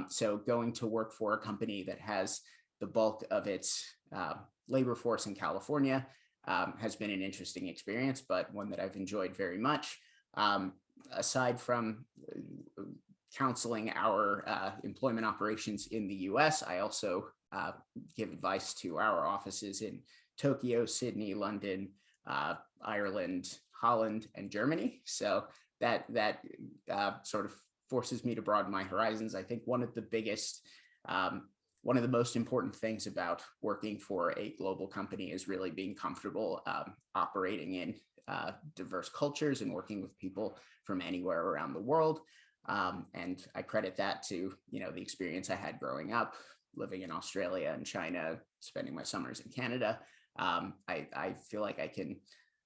H: So going to work for a company that has the bulk of its labor force in California has been an interesting experience, but one that I've enjoyed very much. Aside from counseling our employment operations in the US, I also give advice to our offices in Tokyo, Sydney, London, Ireland, Holland, and Germany. So that sort of forces me to broaden my horizons. I think one of the most important things about working for a global company is really being comfortable operating in diverse cultures and working with people from anywhere around the world. And I credit that to, the experience I had growing up, living in Australia and China, spending my summers in Canada. I feel like I can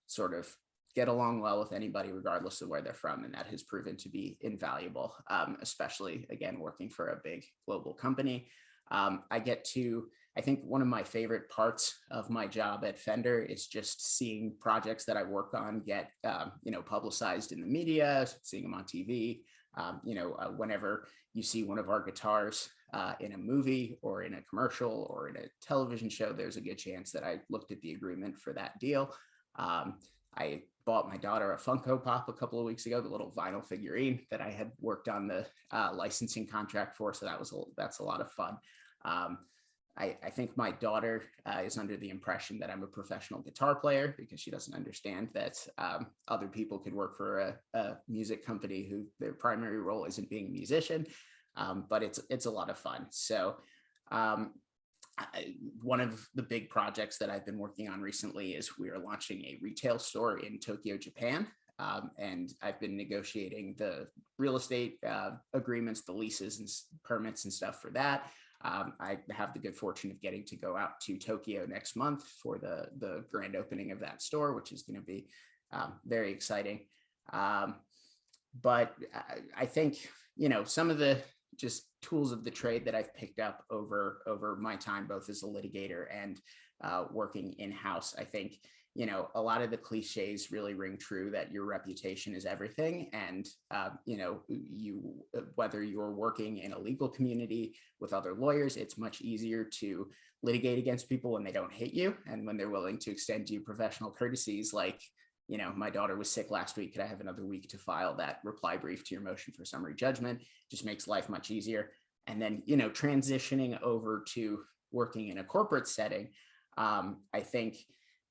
H: sort of get along well with anybody, regardless of where they're from. And that has proven to be invaluable, especially, again, working for a big global company. I think one of my favorite parts of my job at Fender is just seeing projects that I work on get, publicized in the media, seeing them on TV. Whenever you see one of our guitars in a movie or in a commercial or in a television show, there's a good chance that I looked at the agreement for that deal. I bought my daughter a Funko Pop a couple of weeks ago, the little vinyl figurine that I had worked on the licensing contract for. So that's a lot of fun. I think my daughter is under the impression that I'm a professional guitar player because she doesn't understand that other people could work for a music company who their primary role isn't being a musician, but it's a lot of fun. So one of the big projects that I've been working on recently is we are launching a retail store in Tokyo, Japan. And I've been negotiating the real estate agreements, the leases and permits and stuff for that. I have the good fortune of getting to go out to Tokyo next month for the grand opening of that store, which is going to be very exciting. But I think, some of the just tools of the trade that I've picked up over my time, both as a litigator and working in-house, I think, a lot of the cliches really ring true that your reputation is everything. And, whether you're working in a legal community with other lawyers, it's much easier to litigate against people when they don't hate you and when they're willing to extend you professional courtesies like, my daughter was sick last week. Could I have another week to file that reply brief to your motion for summary judgment? Just makes life much easier. And then, transitioning over to working in a corporate setting, I think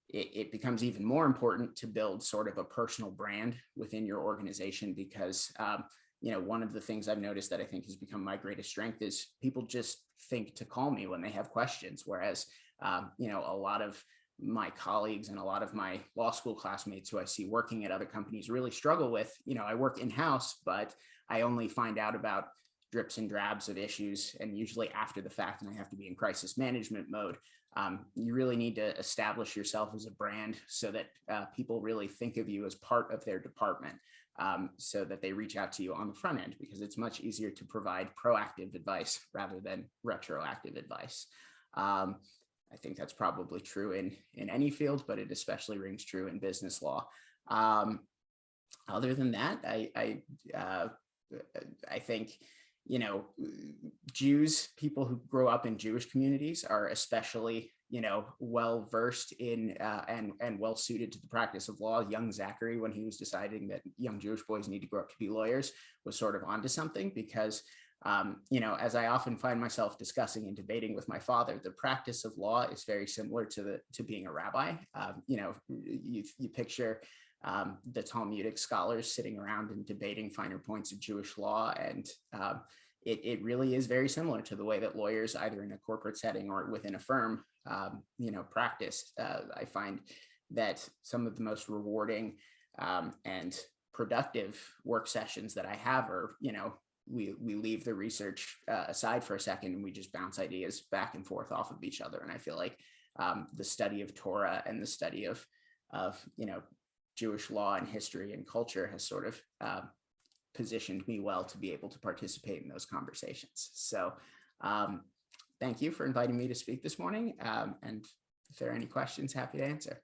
H: it becomes even more important to build sort of a personal brand within your organization because, one of the things I've noticed that I think has become my greatest strength is people just think to call me when they have questions. Whereas, a lot of my colleagues and a lot of my law school classmates who I see working at other companies really struggle with, I work in-house, but I only find out about drips and drabs of issues and usually after the fact, and I have to be in crisis management mode. You really need to establish yourself as a brand so that people really think of you as part of their department so that they reach out to you on the front end because it's much easier to provide proactive advice rather than retroactive advice. I think that's probably true in any field, but it especially rings true in business law. Other than that, I think, Jews, people who grow up in Jewish communities are especially, well versed in and well suited to the practice of law. Young Zachary, when he was deciding that young Jewish boys need to grow up to be lawyers, was sort of onto something because as I often find myself discussing and debating with my father, the practice of law is very similar to being a rabbi. You picture the Talmudic scholars sitting around and debating finer points of Jewish law, and it really is very similar to the way that lawyers, either in a corporate setting or within a firm, practice. I find that some of the most rewarding and productive work sessions that I have are, we leave the research aside for a second and we just bounce ideas back and forth off of each other. And I feel like the study of Torah and the study of Jewish law and history and culture has sort of positioned me well to be able to participate in those conversations. So thank you for inviting me to speak this morning. And if there are any questions, happy to answer.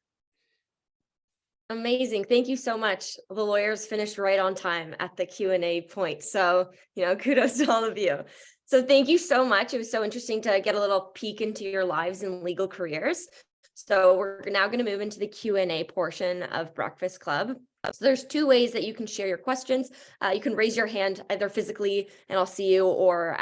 D: Amazing. Thank you so much. The lawyers finished right on time at the Q&A point. So, kudos to all of you. So thank you so much. It was so interesting to get a little peek into your lives and legal careers. So we're now going to move into the Q&A portion of Breakfast Club. So there's two ways that you can share your questions. You can raise your hand either physically and I'll see you, or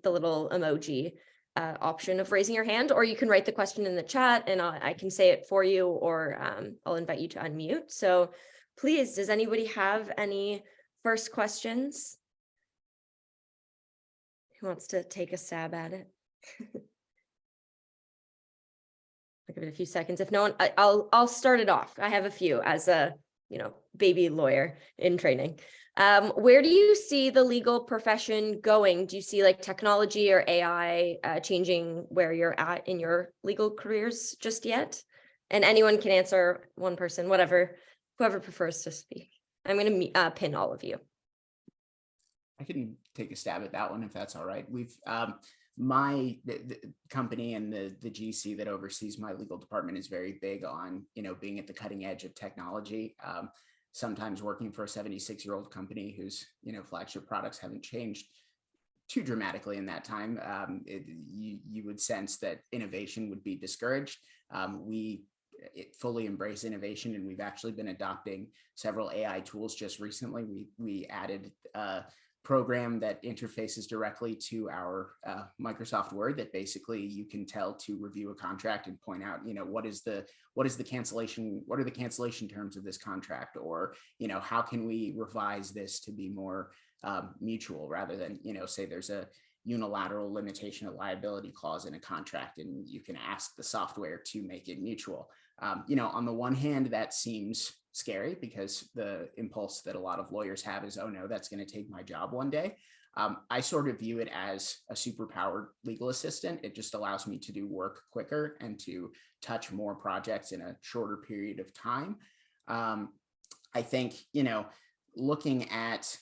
D: the little emoji option of raising your hand, or you can write the question in the chat and I can say it for you, or I'll invite you to unmute. So please, does anybody have any first questions? Who wants to take a stab at it? I'll give it a few seconds. If no one, I'll start it off. I have a few as a, baby lawyer in training. Where do you see the legal profession going? Do you see like technology or AI changing where you're at in your legal careers just yet? And anyone can answer, one person, whoever prefers to speak. I'm going to pin all of you.
H: I can take a stab at that one if that's all right. We've the company and the GC that oversees my legal department is very big on being at the cutting edge of technology. Sometimes working for a 76-year-old company whose flagship products haven't changed too dramatically in that time, you would sense that innovation would be discouraged. We fully embrace innovation, and we've actually been adopting several AI tools just recently. We added program that interfaces directly to our Microsoft Word that basically you can tell to review a contract and point out, what are the cancellation terms of this contract, or, how can we revise this to be more mutual, rather than, say there's a unilateral limitation of liability clause in a contract and you can ask the software to make it mutual. On the one hand, that seems scary because the impulse that a lot of lawyers have is, oh no, that's going to take my job one day. I sort of view it as a superpowered legal assistant. It just allows me to do work quicker and to touch more projects in a shorter period of time. I think, looking at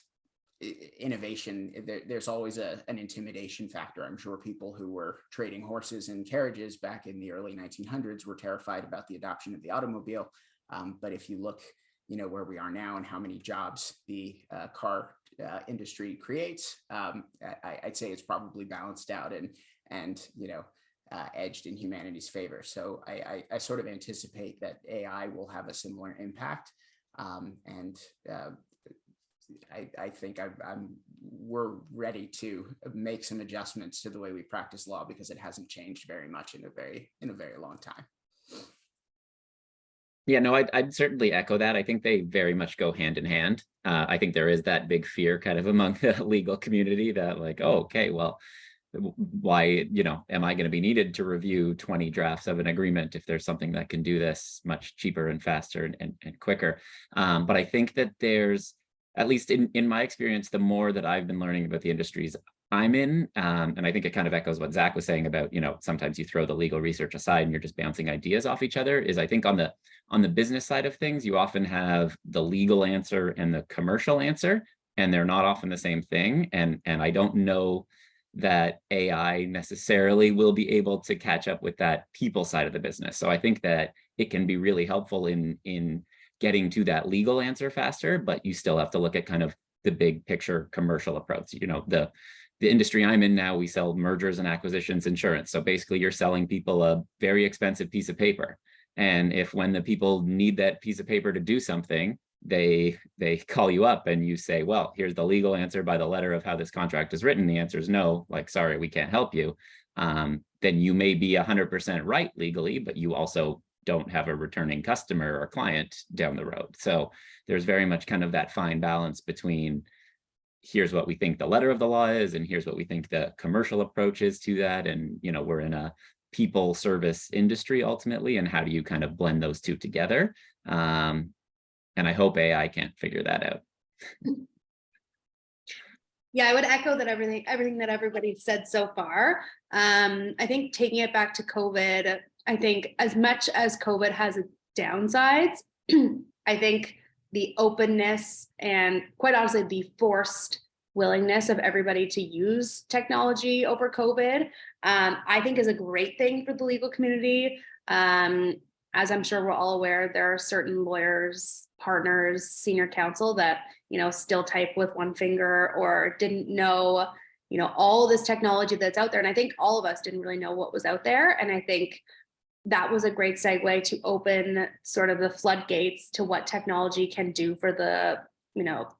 H: innovation, there's always an intimidation factor. I'm sure people who were trading horses and carriages back in the early 1900s were terrified about the adoption of the automobile. But if you look, where we are now and how many jobs the car industry creates, I'd say it's probably balanced out and edged in humanity's favor. So I sort of anticipate that AI will have a similar impact, and I think we're ready to make some adjustments to the way we practice law because it hasn't changed very much in a very long time.
F: Yeah, no, I'd certainly echo that. I think they very much go hand in hand. I think there is that big fear kind of among the legal community that like, oh, okay, well, why, am I going to be needed to review 20 drafts of an agreement if there's something that can do this much cheaper and faster and quicker? But I think that there's, at least in my experience, the more that I've been learning about the industries I'm in, and I think it kind of echoes what Zach was saying about, sometimes you throw the legal research aside and you're just bouncing ideas off each other, is I think on the business side of things, you often have the legal answer and the commercial answer, and they're not often the same thing. And I don't know that AI necessarily will be able to catch up with that people side of the business. So I think that it can be really helpful in getting to that legal answer faster, but you still have to look at kind of the big picture commercial approach. The industry I'm in now, we sell mergers and acquisitions insurance. So basically you're selling people a very expensive piece of paper. And if when the people need that piece of paper to do something, they call you up and you say, well, here's the legal answer by the letter of how this contract is written. The answer is no, like, sorry, we can't help you. Then you may be 100% right legally, but you also don't have a returning customer or client down the road. So there's very much kind of that fine balance between here's what we think the letter of the law is, and here's what we think the commercial approach is to that. And, we're in a people service industry ultimately, and how do you kind of blend those two together? And I hope AI can't figure that out.
G: Yeah, I would echo that everything that everybody said so far. I think taking it back to COVID, I think as much as COVID has its downsides, I think the openness and quite honestly, the forced willingness of everybody to use technology over COVID, I think is a great thing for the legal community. As I'm sure we're all aware, there are certain lawyers, partners, senior counsel that, still type with one finger or didn't know, all this technology that's out there. And I think all of us didn't really know what was out there. And I think that was a great segue to open sort of the floodgates to what technology can do for the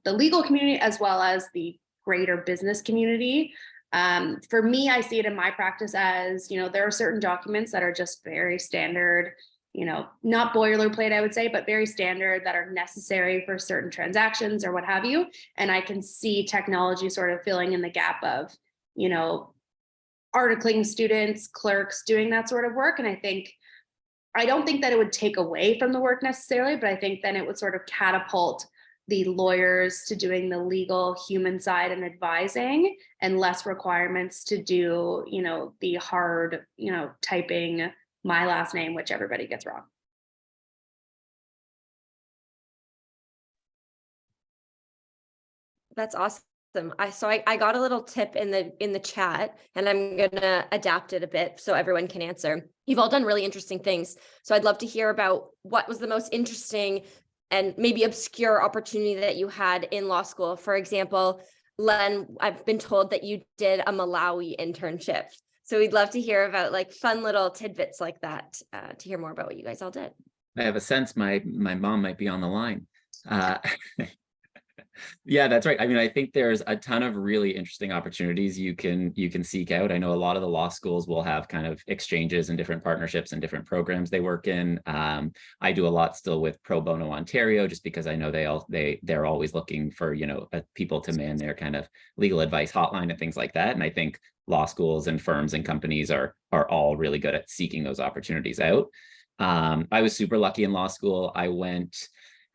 G: legal community as well as the greater business community. For me, I see it in my practice as, there are certain documents that are just very standard, not boilerplate, I would say, but very standard that are necessary for certain transactions or what have you. And I can see technology sort of filling in the gap of, articling students, clerks doing that sort of work. And I don't think that it would take away from the work necessarily, but I think then it would sort of catapult the lawyers to doing the legal human side and advising, and less requirements to do, the hard, typing my last name, which everybody gets wrong.
D: That's awesome. I got a little tip in the chat, and I'm gonna adapt it a bit so everyone can answer. You've all done really interesting things. So I'd love to hear about what was the most interesting and maybe obscure opportunity that you had in law school. For example, Len, I've been told that you did a Malawi internship. So we'd love to hear about like fun little tidbits like that, to hear more about what you guys all did.
F: I have a sense my mom might be on the line. Yeah, that's right. I mean, I think there's a ton of really interesting opportunities you can seek out. I know a lot of the law schools will have kind of exchanges and different partnerships and different programs they work in. I do a lot still with Pro Bono Ontario, just because I know they're always looking for, people to man their kind of legal advice hotline and things like that. And I think law schools and firms and companies are all really good at seeking those opportunities out. I was super lucky in law school. I went,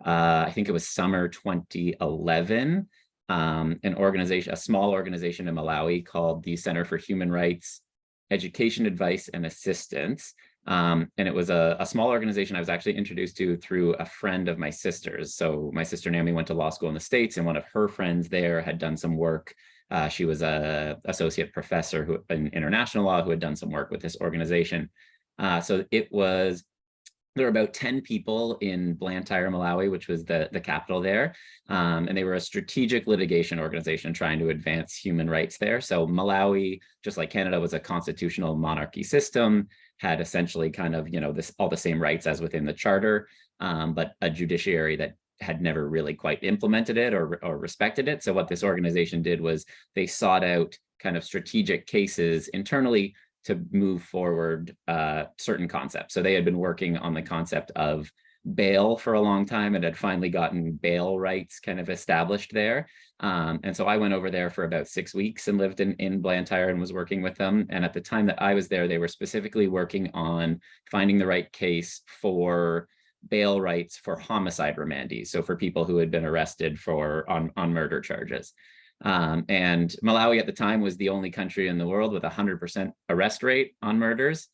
F: I think it was summer 2011, a small organization in Malawi called the Center for Human Rights Education, Advice, and Assistance. And it was a small organization I was actually introduced to through a friend of my sister's. So my sister Naomi went to law school in the States, and one of her friends there had done some work. She was an associate professor in international law who had done some work with this organization. So there were about 10 people in Blantyre, Malawi, which was the capital there. And they were a strategic litigation organization trying to advance human rights there. So Malawi, just like Canada, was a constitutional monarchy system, had essentially kind of, all the same rights as within the charter, but a judiciary that had never really quite implemented it or respected it. So what this organization did was they sought out kind of strategic cases internally to move forward certain concepts. So they had been working on the concept of bail for a long time and had finally gotten bail rights kind of established there. And so I went over there for about 6 weeks and lived in Blantyre and was working with them. And at the time that I was there, they were specifically working on finding the right case for bail rights for homicide remandees. So for people who had been arrested on murder charges. And Malawi at the time was the only country in the world with 100% arrest rate on murders.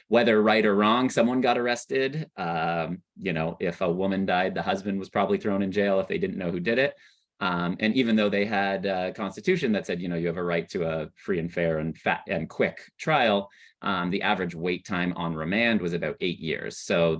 F: Whether right or wrong, someone got arrested. If a woman died, the husband was probably thrown in jail if they didn't know who did it. And even though they had a constitution that said, you have a right to a free and fair and quick trial, the average wait time on remand was about 8 years. So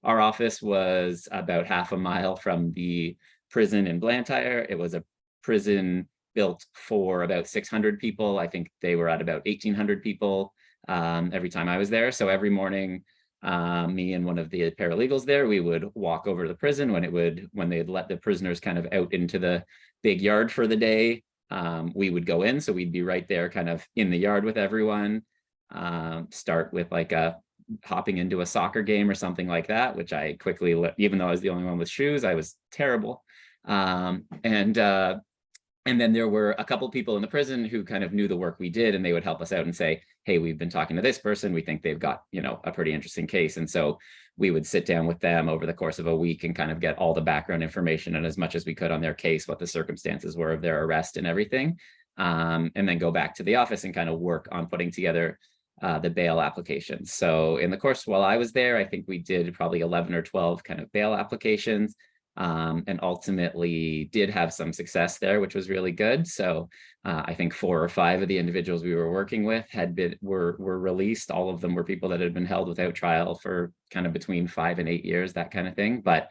F: our office was about half a mile from the prison in Blantyre. It was a prison built for about 600 people. I think they were at about 1,800 people every time I was there. So every morning, me and one of the paralegals there, we would walk over to the prison when they'd let the prisoners kind of out into the big yard for the day. We would go in, so we'd be right there kind of in the yard with everyone, start with like hopping into a soccer game or something like that, which I quickly, even though I was the only one with shoes, I was terrible. And then there were a couple people in the prison who kind of knew the work we did, and they would help us out and say, hey, we've been talking to this person. We think they've got, a pretty interesting case. And so we would sit down with them over the course of a week and kind of get all the background information and as much as we could on their case, what the circumstances were of their arrest and everything. And then go back to the office and kind of work on putting together the bail applications. So in the course while I was there, I think we did probably 11 or 12 kind of bail applications. And ultimately did have some success there, which was really good. So I think 4 or 5 of the individuals we were working with were released. All of them were people that had been held without trial for kind of between 5 and 8 years, that kind of thing. But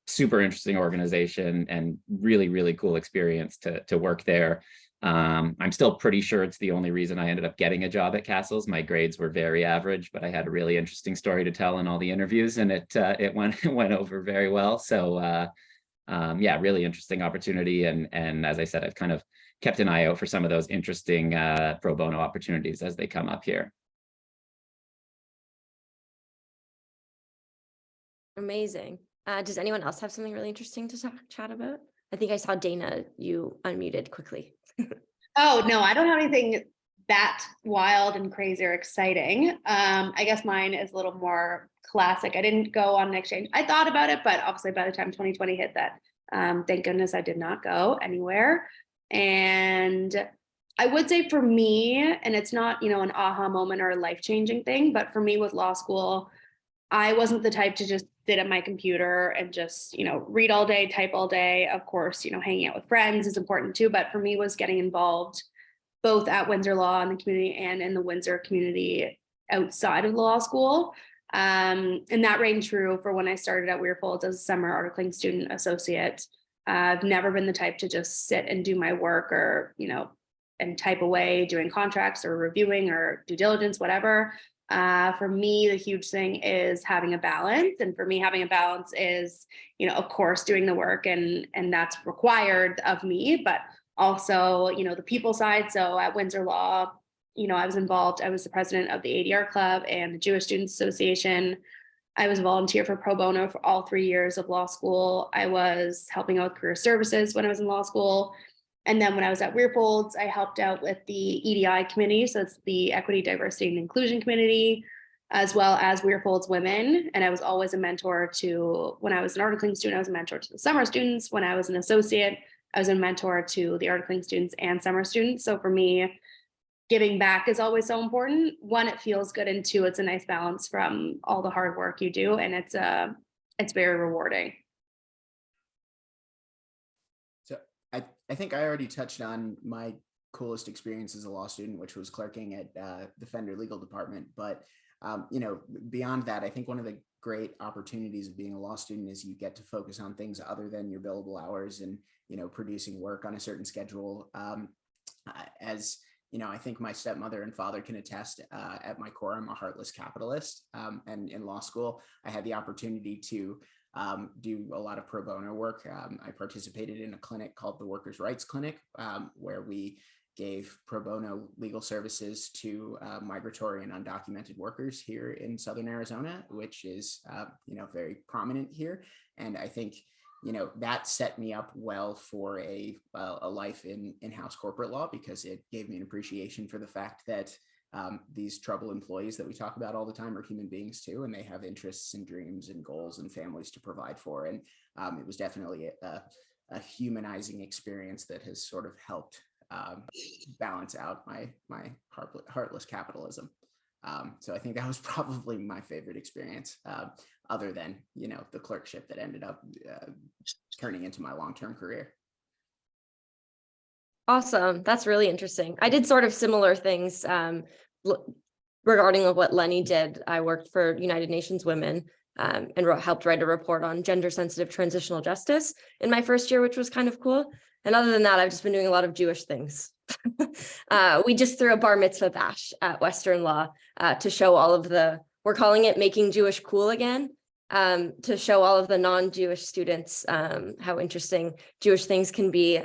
F: super interesting organization and really, really cool experience to work there. I'm still pretty sure it's the only reason I ended up getting a job at Castles. My grades were very average, but I had a really interesting story to tell in all the interviews, and it went over very well. So yeah, really interesting opportunity. And as I said, I've kind of kept an eye out for some of those interesting pro bono opportunities as they come up here.
D: Amazing. Does anyone else have something really interesting to chat about? I think I saw Dana, you unmuted quickly.
G: Oh, no, I don't have anything that wild and crazy or exciting. I guess mine is a little more classic. I didn't go on an exchange. I thought about it, but obviously by the time 2020 hit that, thank goodness I did not go anywhere. And I would say for me, and it's not, an aha moment or a life-changing thing, but for me with law school, I wasn't the type to just sit at my computer and just, read all day, type all day. Of course, hanging out with friends is important too, but for me was getting involved both at Windsor Law in the community and in the Windsor community outside of law school. And that rang true for when I started at Weirfolds as a summer articling student associate. I've never been the type to just sit and do my work or, and type away doing contracts or reviewing or due diligence, whatever. For me, the huge thing is having a balance. And for me, having a balance is, of course, doing the work and that's required of me, but also, the people side. So at Windsor Law, I was involved. I was the president of the ADR Club and the Jewish Students Association. I was a volunteer for pro bono for all 3 years of law school. I was helping out with career services when I was in law school. And then when I was at Weirfolds, I helped out with the EDI committee. So it's the Equity, Diversity, and Inclusion Committee, as well as Weirfolds Women. And I was always a mentor to, when I was an articling student, I was a mentor to the summer students. When I was an associate, I was a mentor to the articling students and summer students. So for me, giving back is always so important. One, it feels good, and two, it's a nice balance from all the hard work you do, and it's very rewarding.
H: So I think I already touched on my coolest experience as a law student, which was clerking at the Fender Legal Department. But beyond that, I think one of the great opportunities of being a law student is you get to focus on things other than your billable hours and producing work on a certain schedule. As I think my stepmother and father can attest, at my core, I'm a heartless capitalist. And in law school, I had the opportunity to do a lot of pro bono work. I participated in a clinic called the Workers' Rights Clinic, where we gave pro bono legal services to migratory and undocumented workers here in Southern Arizona, which is, very prominent here. And I think, that set me up well for a life in in-house corporate law, because it gave me an appreciation for the fact that these troubled employees that we talk about all the time are human beings too, and they have interests and dreams and goals and families to provide for. And it was definitely a humanizing experience that has sort of helped balance out my heartless capitalism. So I think that was probably my favorite experience, other than, the clerkship that ended up turning into my long-term career.
D: Awesome. That's really interesting. I did sort of similar things regarding what Lenny did. I worked for United Nations Women and helped write a report on gender sensitive transitional justice in my first year, which was kind of cool. And other than that, I've just been doing a lot of Jewish things. We just threw a bar mitzvah bash at Western Law to show all of we're calling it Making Jewish Cool Again, to show all of the non-Jewish students how interesting Jewish things can be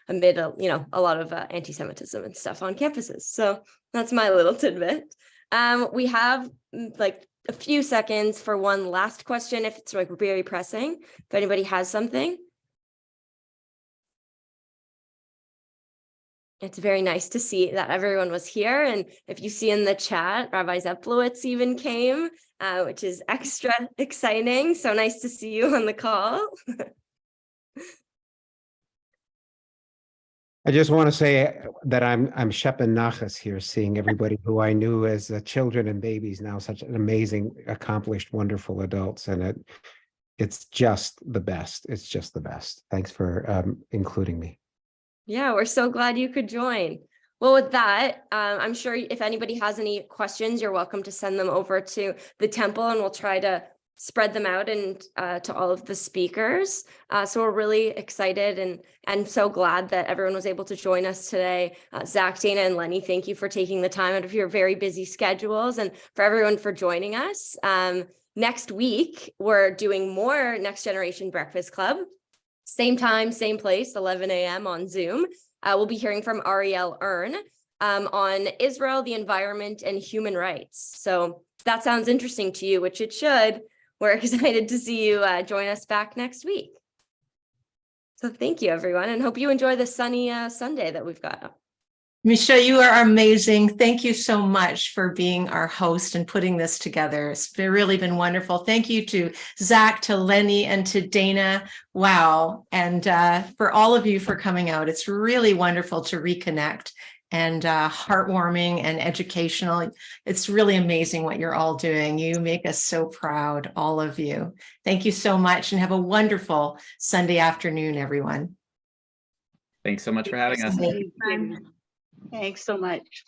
D: amid a lot of anti-Semitism and stuff on campuses. So that's my little tidbit. We have like a few seconds for one last question, if it's like very pressing, if anybody has something. It's very nice to see that everyone was here. And if you see in the chat, Rabbi Zeplowitz even came, which is extra exciting. So nice to see you on the call.
I: I just want to say that I'm Shepen Nachas here, seeing everybody who I knew as children and babies now such an amazing, accomplished, wonderful adults, and it's just the best. It's just the best. Thanks for including me.
D: Yeah, we're so glad you could join. Well, with that, I'm sure if anybody has any questions, you're welcome to send them over to the temple, and we'll try to spread them out and to all of the speakers. So we're really excited and so glad that everyone was able to join us today. Zach, Dana, and Lenny, thank you for taking the time out of your very busy schedules, and for everyone for joining us. Next week, we're doing more Next Generation Breakfast Club. Same time, same place, 11 a.m. on Zoom. We'll be hearing from Ariel Ern on Israel, the environment, and human rights. So if that sounds interesting to you, which it should. We're excited to see you join us back next week. So thank you, everyone, and hope you enjoy the sunny Sunday that we've got.
B: Misha, you are amazing. Thank you so much for being our host and putting this together. It's really been wonderful. Thank you to Zach, to Lenny, and to Dana. Wow. And for all of you for coming out. It's really wonderful to reconnect and heartwarming and educational. It's really amazing what you're all doing. You make us so proud, all of you. Thank you so much and have a wonderful Sunday afternoon, everyone.
F: Thanks so much for having us.
J: Thanks so much.